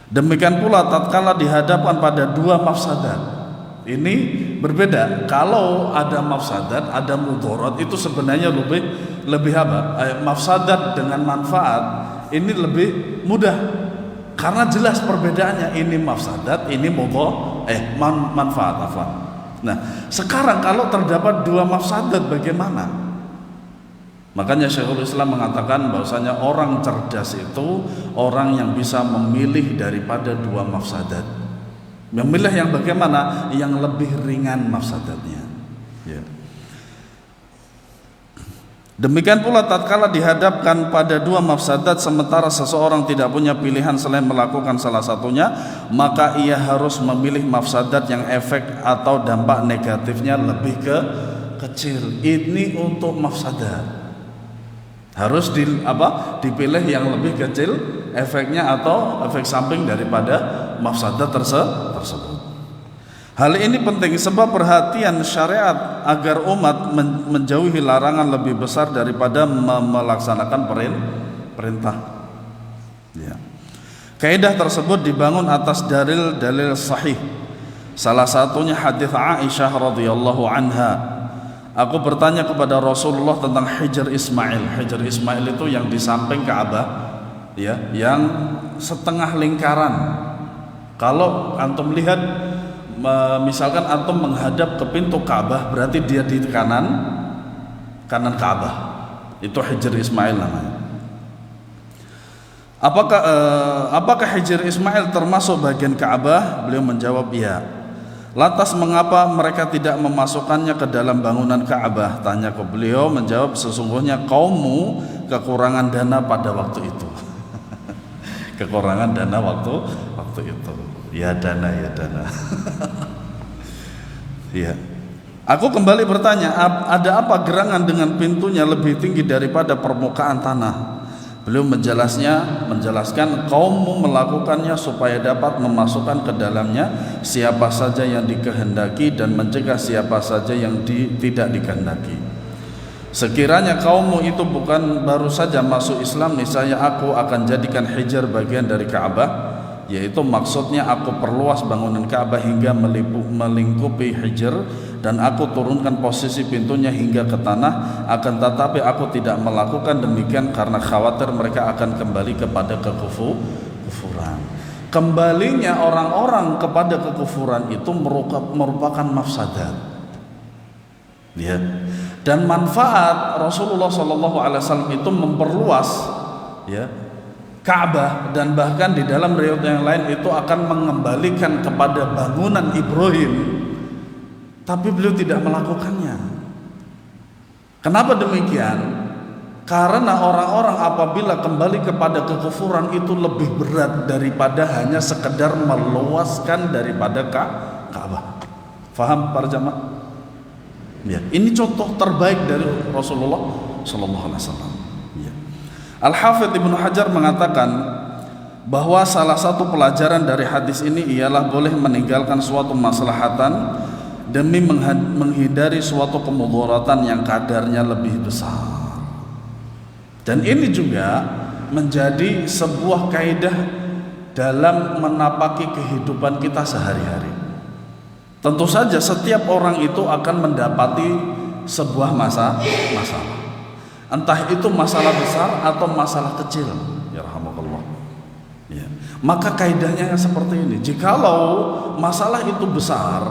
Demikian pula tatkala dihadapkan pada dua mafsadat, ini berbeda. Kalau ada mafsadat, ada mudarat, itu sebenarnya lebih apa? Mafsadat dengan manfaat ini lebih mudah karena jelas perbedaannya. Ini mafsadat, ini manfaat. Nah, sekarang kalau terdapat dua mafsadat, bagaimana? Makanya Syekhul Islam mengatakan bahwasanya orang cerdas itu orang yang bisa memilih daripada dua mafsadat. Memilih yang bagaimana? Yang lebih ringan mafsadatnya. Ya. Demikian pula tatkala dihadapkan pada dua mafsadat sementara seseorang tidak punya pilihan selain melakukan salah satunya, maka ia harus memilih mafsadat yang efek atau dampak negatifnya lebih kecil. Ini untuk mafsadat. Harus dipilih yang lebih kecil efeknya atau efek samping daripada mafsadat tersebut. Hal ini penting sebab perhatian syariat agar umat menjauhi larangan lebih besar daripada melaksanakan perintah. Ya. Kaidah tersebut dibangun atas dalil sahih. Salah satunya hadis Aisyah radhiyallahu anha. Aku bertanya kepada Rasulullah tentang Hijr Ismail. Hijr Ismail itu yang di samping Ka'bah, ya, yang setengah lingkaran. Kalau antum lihat, misalkan antum menghadap ke pintu Ka'bah, berarti dia di kanan Ka'bah. Itu Hijr Ismail namanya. Apakah Hijr Ismail termasuk bagian Ka'bah? Beliau menjawab, iya. Lantas mengapa mereka tidak memasukkannya ke dalam bangunan Ka'bah? Tanya ke beliau, menjawab, sesungguhnya kaummu kekurangan dana pada waktu itu. Kekurangan dana waktu itu. Ya dana. Ya. Aku kembali bertanya, ada apa gerangan dengan pintunya lebih tinggi daripada permukaan tanah? Beliau menjelaskan kaummu melakukannya supaya dapat memasukkan ke dalamnya siapa saja yang dikehendaki dan mencegah siapa saja yang tidak dikehendaki. Sekiranya kaummu itu bukan baru saja masuk Islam, niscaya aku akan jadikan Hijr bagian dari Ka'bah, yaitu maksudnya aku perluas bangunan Ka'bah hingga melingkupi Hijr, dan aku turunkan posisi pintunya hingga ke tanah. Akan tetapi aku tidak melakukan demikian karena khawatir mereka akan kembali kepada kekufuran. Kembalinya orang-orang kepada kekufuran itu merupakan mafsadat, ya. Dan manfaat Rasulullah SAW itu memperluas, ya, Ka'bah, dan bahkan di dalam riwayat yang lain itu akan mengembalikan kepada bangunan Ibrahim. Tapi beliau tidak melakukannya. Kenapa demikian? Karena orang-orang apabila kembali kepada kekufuran itu lebih berat daripada hanya sekedar meluaskan daripada Ka'bah. Faham para jamaah? Ya, ini contoh terbaik dari Rasulullah Sallallahu Alaihi Wasallam. Ya. Al-Hafidz Ibnu Hajar mengatakan bahwa salah satu pelajaran dari hadis ini ialah boleh meninggalkan suatu maslahatan demi menghindari suatu kemudaratan yang kadarnya lebih besar. Dan ini juga menjadi sebuah kaidah dalam menapaki kehidupan kita sehari-hari. Tentu saja setiap orang itu akan mendapati sebuah masalah. Entah itu masalah besar atau masalah kecil. Ya rahmatullah. Ya. Maka kaidahnya seperti ini. Jikalau masalah itu besar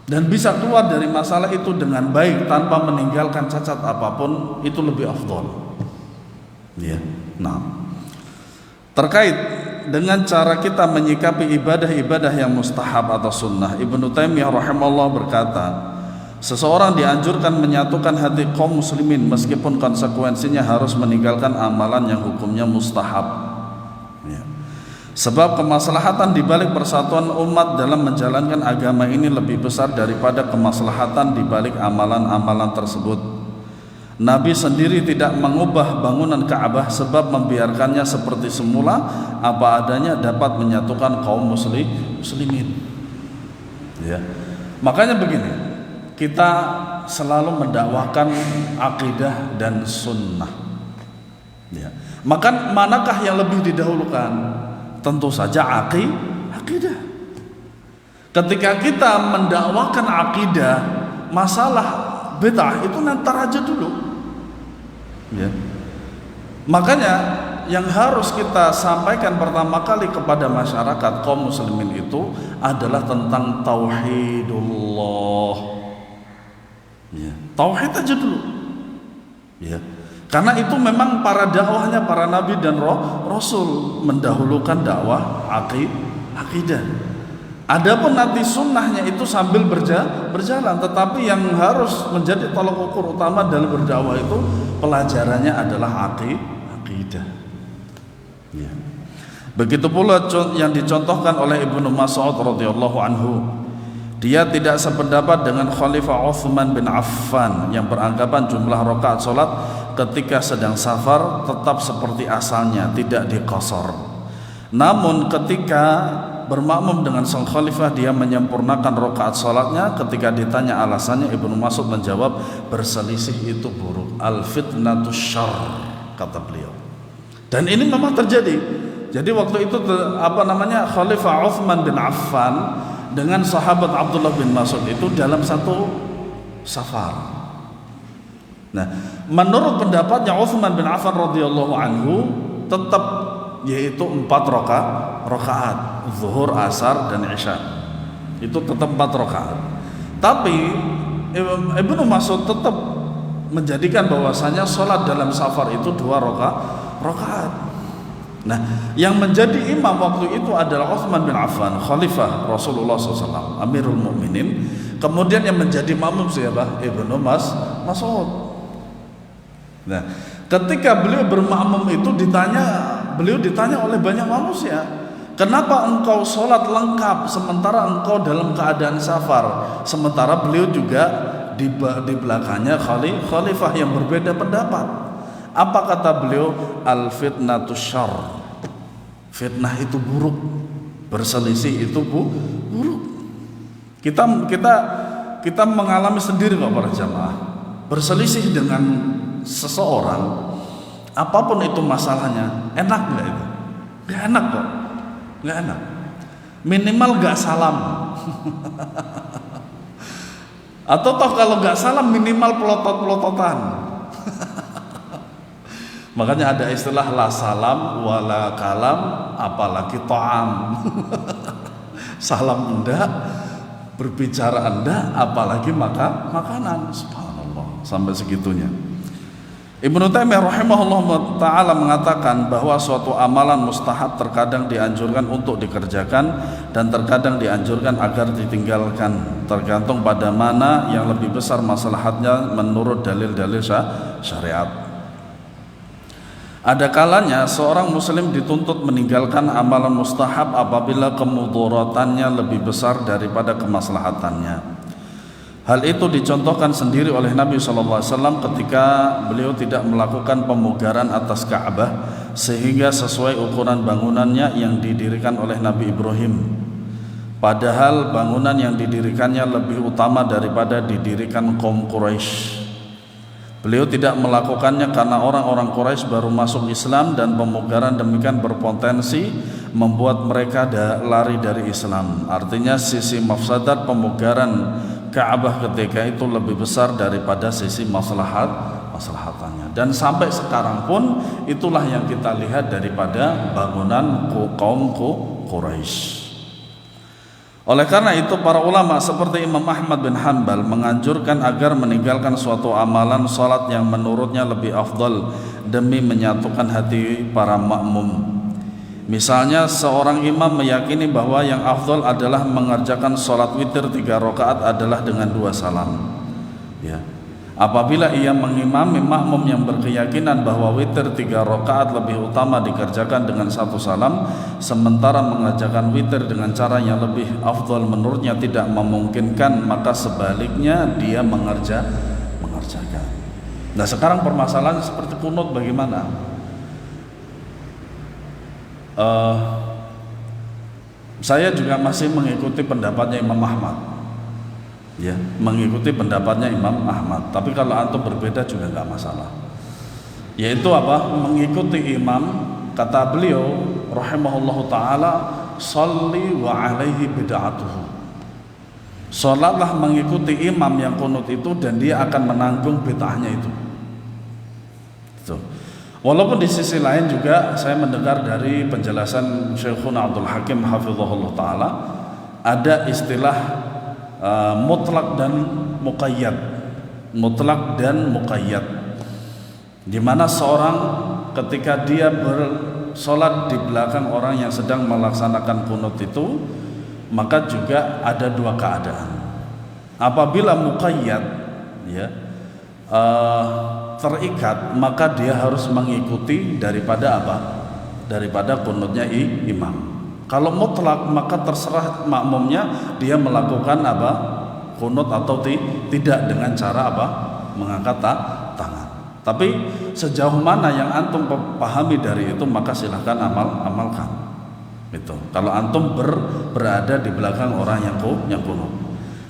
dan bisa keluar dari masalah itu dengan baik tanpa meninggalkan cacat apapun, itu lebih afdal. Ya. Nah, terkait dengan cara kita menyikapi ibadah-ibadah yang mustahab atau sunnah, Ibnu Taimiyah rahimahullah berkata, seseorang dianjurkan menyatukan hati kaum muslimin meskipun konsekuensinya harus meninggalkan amalan yang hukumnya mustahab. Ya. Sebab kemaslahatan di balik persatuan umat dalam menjalankan agama ini lebih besar daripada kemaslahatan di balik amalan-amalan tersebut. Nabi sendiri tidak mengubah bangunan Ka'bah sebab membiarkannya seperti semula apa adanya dapat menyatukan kaum muslimin. Ya. Makanya begini, kita selalu mendakwakan akidah dan sunnah. Ya. Maka manakah yang lebih didahulukan? Tentu saja akidah. Ketika kita mendakwakan akidah, masalah bid'ah itu nanti aja dulu. Ya. Makanya yang harus kita sampaikan pertama kali kepada masyarakat kaum muslimin itu adalah tentang tauhidullah. Ya. Tauhid aja dulu. Ya. Karena itu memang para dakwahnya para nabi dan rasul mendahulukan dakwah akidah. Adapun nanti sunnahnya itu sambil berjalan, tetapi yang harus menjadi tolak ukur utama dalam berdakwah itu pelajarannya adalah akidah. Ya. Begitu pula yang dicontohkan oleh Ibnu Mas'ud radhiyallahu anhu. Dia tidak sependapat dengan Khalifah Utsman bin Affan yang beranggapan jumlah rakaat salat ketika sedang safar tetap seperti asalnya, tidak diqasar. Namun ketika bermakmum dengan sang khalifah dia menyempurnakan rakaat salatnya. Ketika ditanya alasannya, Ibnu Mas'ud menjawab, berselisih itu buruk, al fitnatu syarr, kata beliau. Dan ini memang terjadi. Jadi waktu itu Khalifah Utsman bin Affan dengan sahabat Abdullah bin Mas'ud itu dalam satu safar. Nah, menurut pendapatnya Utsman bin Affan radhiyallahu anhu tetap yaitu 4 rakaat zuhur, asar dan isya. Itu tetap 4 rakaat. Tapi Ibnu Mas'ud tetap menjadikan bahwasanya sholat dalam safar itu 2 rakaat. Nah, yang menjadi imam waktu itu adalah Utsman bin Affan, khalifah Rasulullah SAW, Amirul Mukminin. Kemudian yang menjadi makmum siapa? Ibnu Mas'ud. Nah, ketika beliau bermakmum itu beliau ditanya oleh banyak manusia, kenapa engkau sholat lengkap sementara engkau dalam keadaan safar, sementara beliau juga di belakangnya khalifah yang berbeda pendapat. Apa kata beliau? Al fitnatu syarr, fitnah itu buruk, berselisih itu buruk. Kita mengalami sendiri kok para jamaah, berselisih dengan seseorang apapun itu masalahnya, enak nggak itu? Nggak enak kok, nggak enak. Minimal nggak salam. Atau toh kalau nggak salam minimal pelotot-pelototan. Makanya ada istilah la salam wala kalam apalagi ta'am. Salam enggak, berbicara enggak, apalagi makanan. Subhanallah, sampai segitunya. Ibnu Taimiyah rahimahullah ta'ala mengatakan bahwa suatu amalan mustahab terkadang dianjurkan untuk dikerjakan dan terkadang dianjurkan agar ditinggalkan, tergantung pada mana yang lebih besar maslahatnya menurut dalil-dalil syariat. Ada kalanya seorang muslim dituntut meninggalkan amalan mustahab apabila kemudorotannya lebih besar daripada kemaslahatannya. Hal itu dicontohkan sendiri oleh Nabi SAW ketika beliau tidak melakukan pemugaran atas Ka'bah sehingga sesuai ukuran bangunannya yang didirikan oleh Nabi Ibrahim. Padahal bangunan yang didirikannya lebih utama daripada didirikan kaum Quraisy. Beliau tidak melakukannya karena orang-orang Quraisy baru masuk Islam dan pemugaran demikian berpotensi membuat mereka lari dari Islam. Artinya sisi mafsadat pemugaran Ka'bah ketika itu lebih besar daripada sisi maslahatannya. Dan sampai sekarang pun itulah yang kita lihat daripada bangunan kaum Quraisy. Oleh karena itu para ulama seperti Imam Ahmad bin Hanbal menganjurkan agar meninggalkan suatu amalan salat yang menurutnya lebih afdal demi menyatukan hati para makmum. Misalnya seorang imam meyakini bahwa yang afdal adalah mengerjakan salat witir 3 rakaat adalah dengan 2 salam. Ya. Apabila ia mengimami makmum yang berkeyakinan bahwa witir 3 rakaat lebih utama dikerjakan dengan 1 salam, sementara mengerjakan witir dengan cara yang lebih afdal menurutnya tidak memungkinkan, maka sebaliknya dia mengerjakan. Nah sekarang permasalahan seperti kunut bagaimana? Saya juga masih mengikuti pendapatnya Imam Ahmad. Ya, mengikuti pendapatnya Imam Ahmad. Tapi kalau antum berbeda juga nggak masalah. Yaitu apa? Mengikuti imam, kata beliau rahimahullahu taala, "Shalli wa alaihi bid'atuhu." Salatlah mengikuti imam yang kunut itu dan dia akan menanggung bid'ahnya itu. Walaupun di sisi lain juga saya mendengar dari penjelasan Syekhuna Abdul Hakim hafizahullah taala ada istilah mutlak dan muqayyad. Mutlak dan muqayyad, di mana seorang ketika dia bersolat di belakang orang yang sedang melaksanakan kunut itu, maka juga ada 2 keadaan. Apabila muqayyad, ya, terikat, maka dia harus mengikuti daripada apa? Daripada kunutnya imam. Kalau mutlak maka terserah makmumnya dia melakukan apa? Kunut atau tidak dengan cara apa? Mengangkat tangan. Tapi sejauh mana yang antum pahami dari itu maka silahkan amalkan. Itu. Kalau antum berada di belakang orang yang kunut.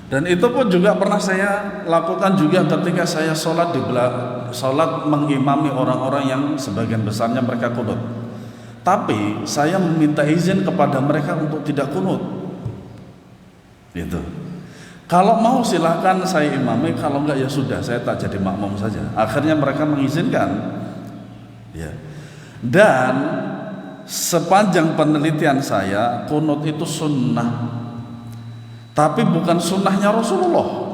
Dan itu pun juga pernah saya lakukan juga ketika saya sholat mengimami orang-orang yang sebagian besarnya mereka kunut. Tapi saya meminta izin kepada mereka untuk tidak kunut. Gitu. Kalau mau silahkan saya imami, kalau enggak ya sudah saya tak jadi makmum saja. Akhirnya mereka mengizinkan. Ya. Dan sepanjang penelitian saya, kunut itu sunnah. Tapi bukan sunnahnya Rasulullah.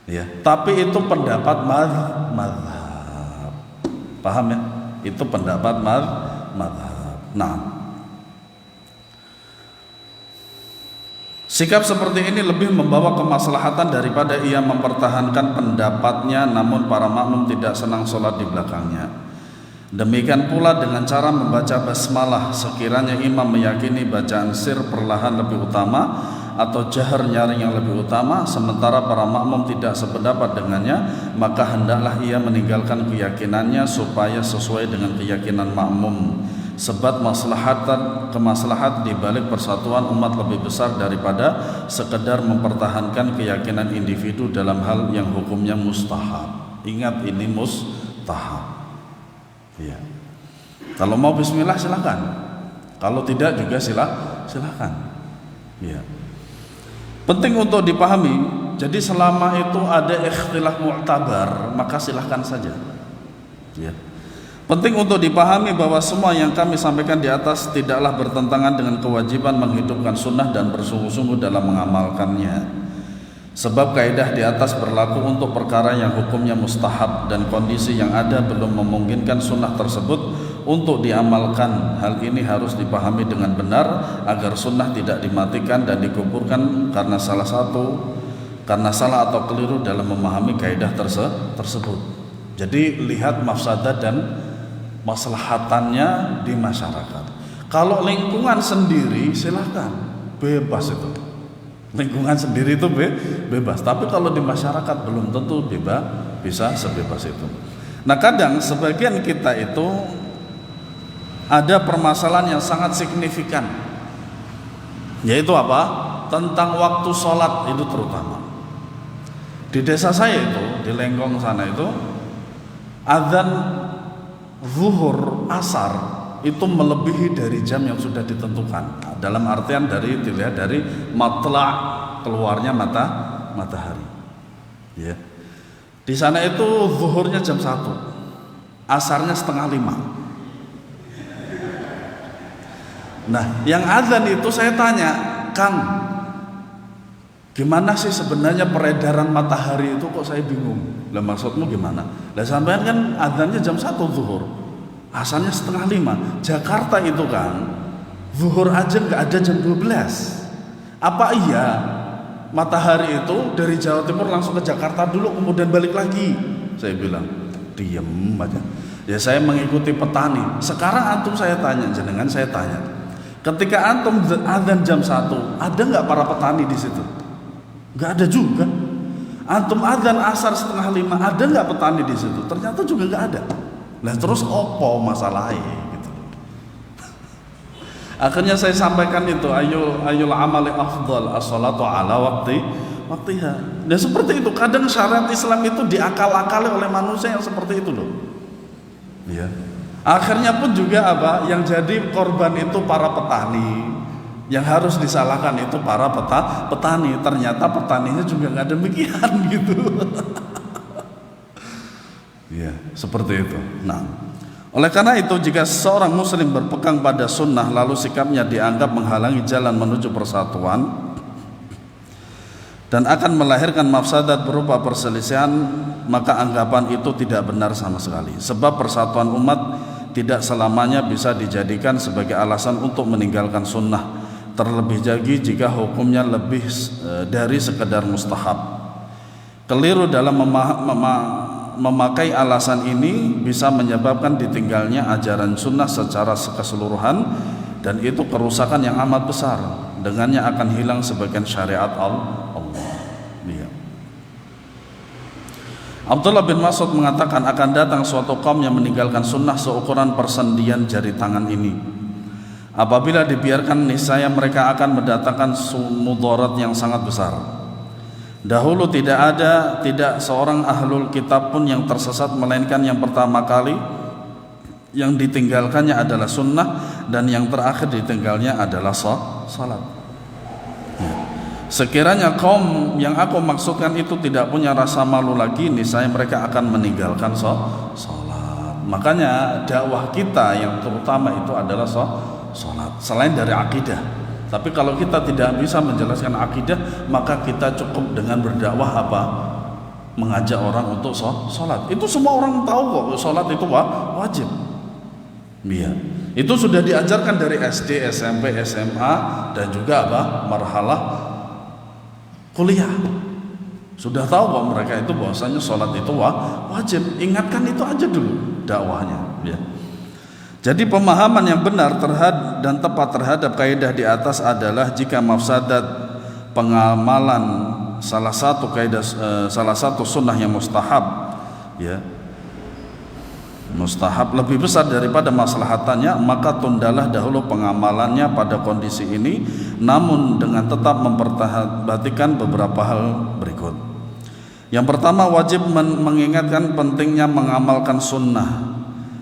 Ya, tapi itu pendapat mazhab. Paham ya? Itu pendapat mazhab. Nah, sikap seperti ini lebih membawa kemaslahatan daripada ia mempertahankan pendapatnya namun para makmum tidak senang sholat di belakangnya. Demikian pula dengan cara membaca basmalah, sekiranya imam meyakini bacaan sir perlahan lebih utama atau jahar nyaring yang lebih utama, sementara para makmum tidak sependapat dengannya, maka hendaklah ia meninggalkan keyakinannya supaya sesuai dengan keyakinan makmum. Sebab kemaslahatan di balik persatuan umat lebih besar daripada sekedar mempertahankan keyakinan individu dalam hal yang hukumnya mustahab. Ingat ini mustahab. Ya. Kalau mau bismillah silakan. Kalau tidak juga silakan. Ya. Penting untuk dipahami. Jadi selama itu ada ikhtilaf mu'tabar, maka silahkan saja. Ya. Penting untuk dipahami bahwa semua yang kami sampaikan di atas tidaklah bertentangan dengan kewajiban menghidupkan sunnah dan bersungguh-sungguh dalam mengamalkannya. Sebab kaidah di atas berlaku untuk perkara yang hukumnya mustahab dan kondisi yang ada belum memungkinkan sunnah tersebut untuk diamalkan. Hal ini harus dipahami dengan benar agar sunnah tidak dimatikan dan dikuburkan karena salah atau keliru dalam memahami kaidah tersebut. Jadi lihat mafsadat dan maslahatannya di masyarakat. Kalau lingkungan sendiri silahkan, bebas itu. Lingkungan sendiri itu bebas. Tapi kalau di masyarakat belum tentu bisa sebebas itu. Nah kadang sebagian kita itu ada permasalahan yang sangat signifikan, yaitu apa? Tentang waktu sholat itu terutama. Di desa saya itu, di Lenggong sana itu, adzan zuhur asar itu melebihi dari jam yang sudah ditentukan. Dalam artian dilihat dari matla' keluarnya matahari. Ya. Di sana itu zuhurnya jam 1, asarnya 4:30. Nah, yang adzan itu saya tanya, Kang, gimana sih sebenarnya peredaran matahari itu, kok saya bingung. Lah maksudmu gimana? Lah sampean kan adzannya jam 1 zuhur, asarnya 4:30. Jakarta itu kan zuhur aja nggak ada jam 12. Apa iya matahari itu dari Jawa Timur langsung ke Jakarta dulu kemudian balik lagi? Saya bilang, diem aja. Ya saya mengikuti petani. Sekarang antum saya tanya, jenengan saya tanya, ketika antum adzan jam 1, ada nggak para petani di situ? Nggak ada juga. Antum adzan asar 4:30, ada nggak petani di situ? Ternyata juga nggak ada. Lah terus opo masalahnya gitu. Akhirnya saya sampaikan itu, ayul amali afdal as-salatu ala waktiha. Dan seperti itu, kadang syariat Islam itu diakal-akali oleh manusia yang seperti itu loh. Ya. Akhirnya pun juga apa? Yang jadi korban itu para petani. Yang harus disalahkan itu para petani. Ternyata petaninya juga nggak demikian gitu. Ya, seperti itu. Nah, oleh karena itu jika seorang muslim berpegang pada sunnah lalu sikapnya dianggap menghalangi jalan menuju persatuan dan akan melahirkan mafsadat berupa perselisihan, maka anggapan itu tidak benar sama sekali. Sebab persatuan umat tidak selamanya bisa dijadikan sebagai alasan untuk meninggalkan sunnah, terlebih lagi jika hukumnya lebih dari sekedar mustahab. Keliru dalam memakai alasan ini bisa menyebabkan ditinggalnya ajaran sunnah secara keseluruhan, dan itu kerusakan yang amat besar. Dengannya akan hilang sebagian syariat Allah. Ya. Abdullah bin Mas'ud mengatakan akan datang suatu kaum yang meninggalkan sunnah seukuran persendian jari tangan ini. Apabila dibiarkan, niscaya mereka akan mendatangkan mudarat yang sangat besar. Dahulu tidak seorang ahlul kitab pun yang tersesat, melainkan yang pertama kali yang ditinggalkannya adalah sunnah, dan yang terakhir ditinggalnya adalah salat. Sekiranya kaum yang aku maksudkan itu tidak punya rasa malu lagi, niscaya mereka akan meninggalkan salat. Makanya dakwah kita yang terutama itu adalah salat, selain dari akidah. Tapi kalau kita tidak bisa menjelaskan akidah, maka kita cukup dengan berdakwah apa? Mengajak orang untuk sholat. Itu semua orang tahu kok, sholat itu wajib. Iya. Itu sudah diajarkan dari SD, SMP, SMA, dan juga apa? Marhalah kuliah. Sudah tahu kok mereka itu bahwasanya sholat itu wajib. Ingatkan itu aja dulu dakwahnya. Ya. Jadi pemahaman yang benar dan tepat terhadap kaidah di atas adalah jika mafsadat pengamalan salah satu sunnah yang mustahab, ya, mustahab lebih besar daripada maslahatannya, maka tundalah dahulu pengamalannya pada kondisi ini, namun dengan tetap memperhatikan beberapa hal berikut. Yang pertama, wajib mengingatkan pentingnya mengamalkan sunnah.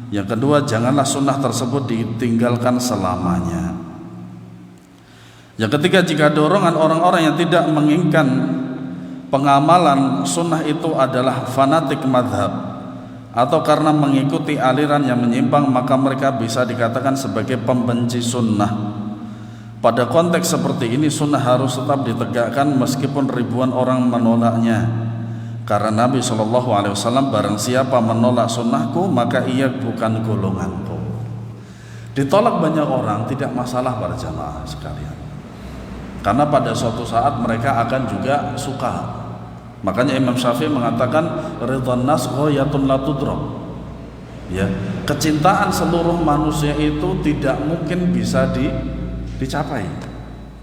Yang kedua, janganlah sunnah tersebut ditinggalkan selamanya. Yang ketiga, jika dorongan orang-orang yang tidak menginginkan pengamalan sunnah itu adalah fanatik madhab atau karena mengikuti aliran yang menyimpang, maka mereka bisa dikatakan sebagai pembenci sunnah. Pada konteks seperti ini, sunnah harus tetap ditegakkan meskipun ribuan orang menolaknya. Karena Nabi SAW, barang siapa menolak sunnahku, maka ia bukan golonganku. Ditolak banyak orang tidak masalah para jamaah sekalian, karena pada suatu saat mereka akan juga suka. Makanya Imam Syafi'i mengatakan ridwan nas ghayatun la tudrak. Ya, kecintaan seluruh manusia itu tidak mungkin bisa dicapai.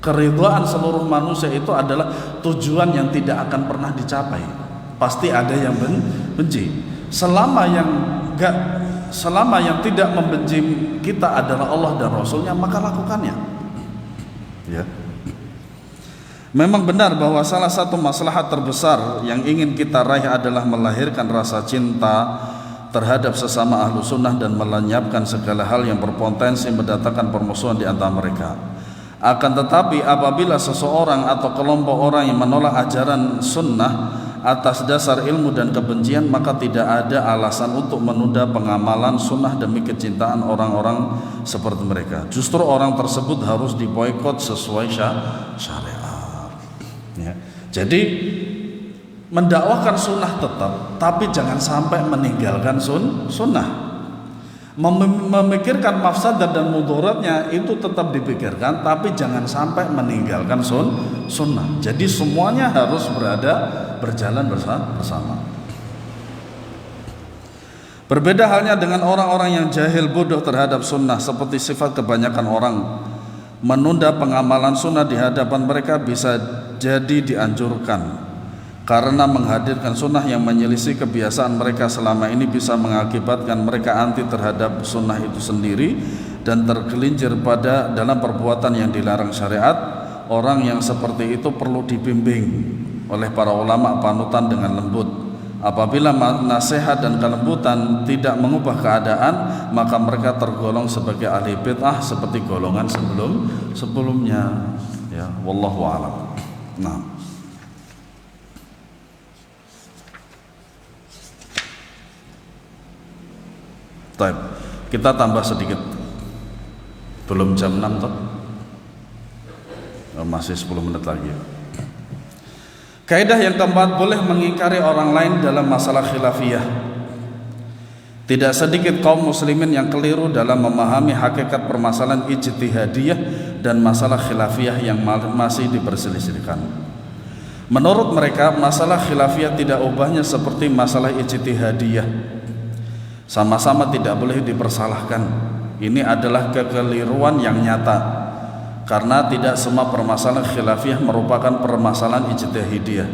Keridhaan seluruh manusia itu adalah tujuan yang tidak akan pernah dicapai. Pasti ada yang benci. Selama yang tidak membenci kita adalah Allah dan Rasulnya, maka lakukannya. Ya. Memang benar bahwa salah satu maslahat terbesar yang ingin kita raih adalah melahirkan rasa cinta terhadap sesama ahlu sunnah dan melenyapkan segala hal yang berpotensi mendatangkan permusuhan di antara mereka. Akan tetapi apabila seseorang atau kelompok orang yang menolak ajaran sunnah atas dasar ilmu dan kebencian, maka tidak ada alasan untuk menunda pengamalan sunnah demi kecintaan orang-orang seperti mereka. Justru orang tersebut harus diboikot sesuai syariat. Ya. Jadi mendakwahkan sunnah tetap, tapi jangan sampai meninggalkan sunnah. Memikirkan mafsadat dan mudaratnya itu tetap dipikirkan, tapi jangan sampai meninggalkan sunnah. Jadi semuanya harus berjalan bersama. Berbeda halnya dengan orang-orang yang jahil bodoh terhadap sunnah, seperti sifat kebanyakan orang. Menunda pengamalan sunnah di hadapan mereka bisa jadi dianjurkan, karena menghadirkan sunnah yang menyelisih kebiasaan mereka selama ini bisa mengakibatkan mereka anti terhadap sunnah itu sendiri dan tergelincir dalam perbuatan yang dilarang syariat. Orang yang seperti itu perlu dibimbing oleh para ulama panutan dengan lembut. Apabila nasihat dan kelembutan tidak mengubah keadaan, maka mereka tergolong sebagai ahli bid'ah seperti golongan sebelumnya. Ya, wallahu a'lam. Nah, baik, kita tambah sedikit. Belum jam 6 toh? Masih 10 menit lagi. Kaidah yang keempat, boleh mengingkari orang lain dalam masalah khilafiyah. Tidak sedikit kaum muslimin yang keliru dalam memahami hakikat permasalahan ijtihadiyah dan masalah khilafiyah yang masih diperselisihkan. Menurut mereka, masalah khilafiyah tidak ubahnya seperti masalah ijtihadiyah. Sama-sama tidak boleh dipersalahkan. Ini adalah kekeliruan yang nyata, karena tidak semua permasalahan khilafiyah merupakan permasalahan ijtihadiyah.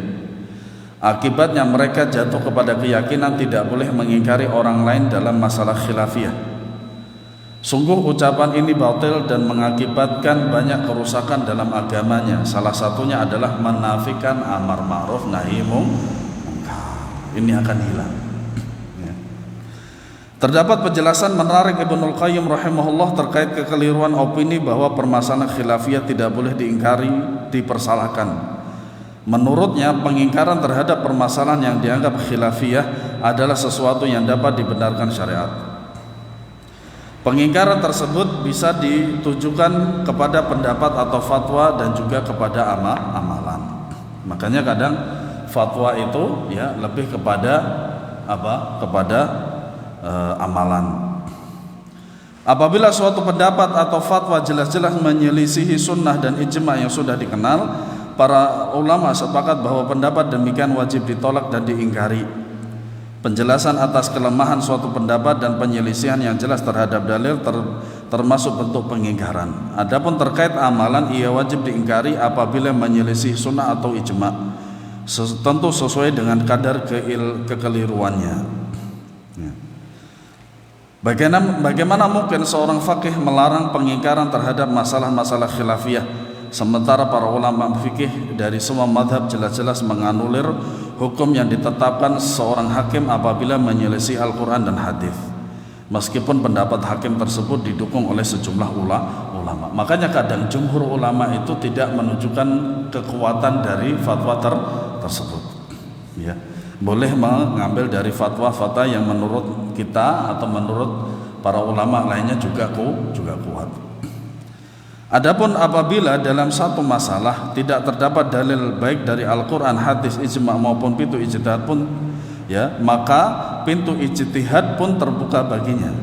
Akibatnya mereka jatuh kepada keyakinan tidak boleh mengingkari orang lain dalam masalah khilafiyah. Sungguh ucapan ini batil dan mengakibatkan banyak kerusakan dalam agamanya. Salah satunya adalah menafikan amar ma'ruf nahi munkar. Ini akan hilang. Terdapat penjelasan menarik Ibnul Qayyim rahimahullah terkait kekeliruan opini bahwa permasalahan khilafiyah tidak boleh diingkari, dipersalahkan. Menurutnya, pengingkaran terhadap permasalahan yang dianggap khilafiyah adalah sesuatu yang dapat dibenarkan syariat. Pengingkaran tersebut bisa ditujukan kepada pendapat atau fatwa dan juga kepada amalan. Makanya kadang fatwa itu ya lebih kepada amalan. Apabila suatu pendapat atau fatwa jelas-jelas menyelisihi sunnah dan ijma yang sudah dikenal, para ulama sepakat bahwa pendapat demikian wajib ditolak dan diingkari. Penjelasan atas kelemahan suatu pendapat dan penyelisihan yang jelas terhadap dalil termasuk bentuk pengingkaran. Adapun terkait amalan, ia wajib diingkari apabila menyelisih sunnah atau ijma, tentu sesuai dengan kadar kekeliruannya. Bagaimana mungkin seorang faqih melarang pengingkaran terhadap masalah-masalah khilafiyah, sementara para ulama fikih dari semua madhab jelas-jelas menganulir hukum yang ditetapkan seorang hakim apabila menyelisih Al-Quran dan hadis, meskipun pendapat hakim tersebut didukung oleh sejumlah ulama. Makanya kadang jumhur ulama itu tidak menunjukkan kekuatan dari fatwa tersebut. Ya. Boleh mengambil dari fatwa-fatwa yang menurut kita atau menurut para ulama lainnya juga kuat. Adapun apabila dalam satu masalah tidak terdapat dalil baik dari Al-Quran, hadis, ijma maupun pintu ijtihad pun, ya, maka pintu ijtihad pun terbuka baginya.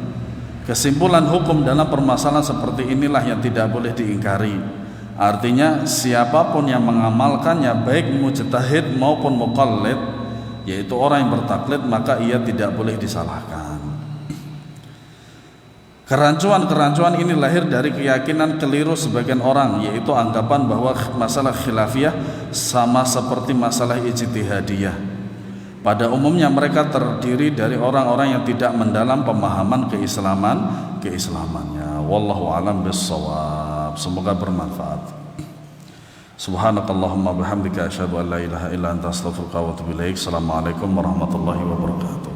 Kesimpulan hukum dalam permasalahan seperti inilah yang tidak boleh diingkari. Artinya siapapun yang mengamalkannya, baik mujtahid maupun muqallid, yaitu orang yang bertaklid, maka ia tidak boleh disalahkan. Kerancuan-kerancuan ini lahir dari keyakinan keliru sebagian orang, yaitu anggapan bahwa masalah khilafiyah sama seperti masalah ijtihadiyah. Pada umumnya mereka terdiri dari orang-orang yang tidak mendalam pemahaman keislamannya. Wallahu a'lam bissawab. Semoga bermanfaat. Subhanakallahumma bihamdika asyhadu an la ilaha illa anta astaghfiruka wa atubu ilaik. Assalamualaikum warahmatullahi wabarakatuh.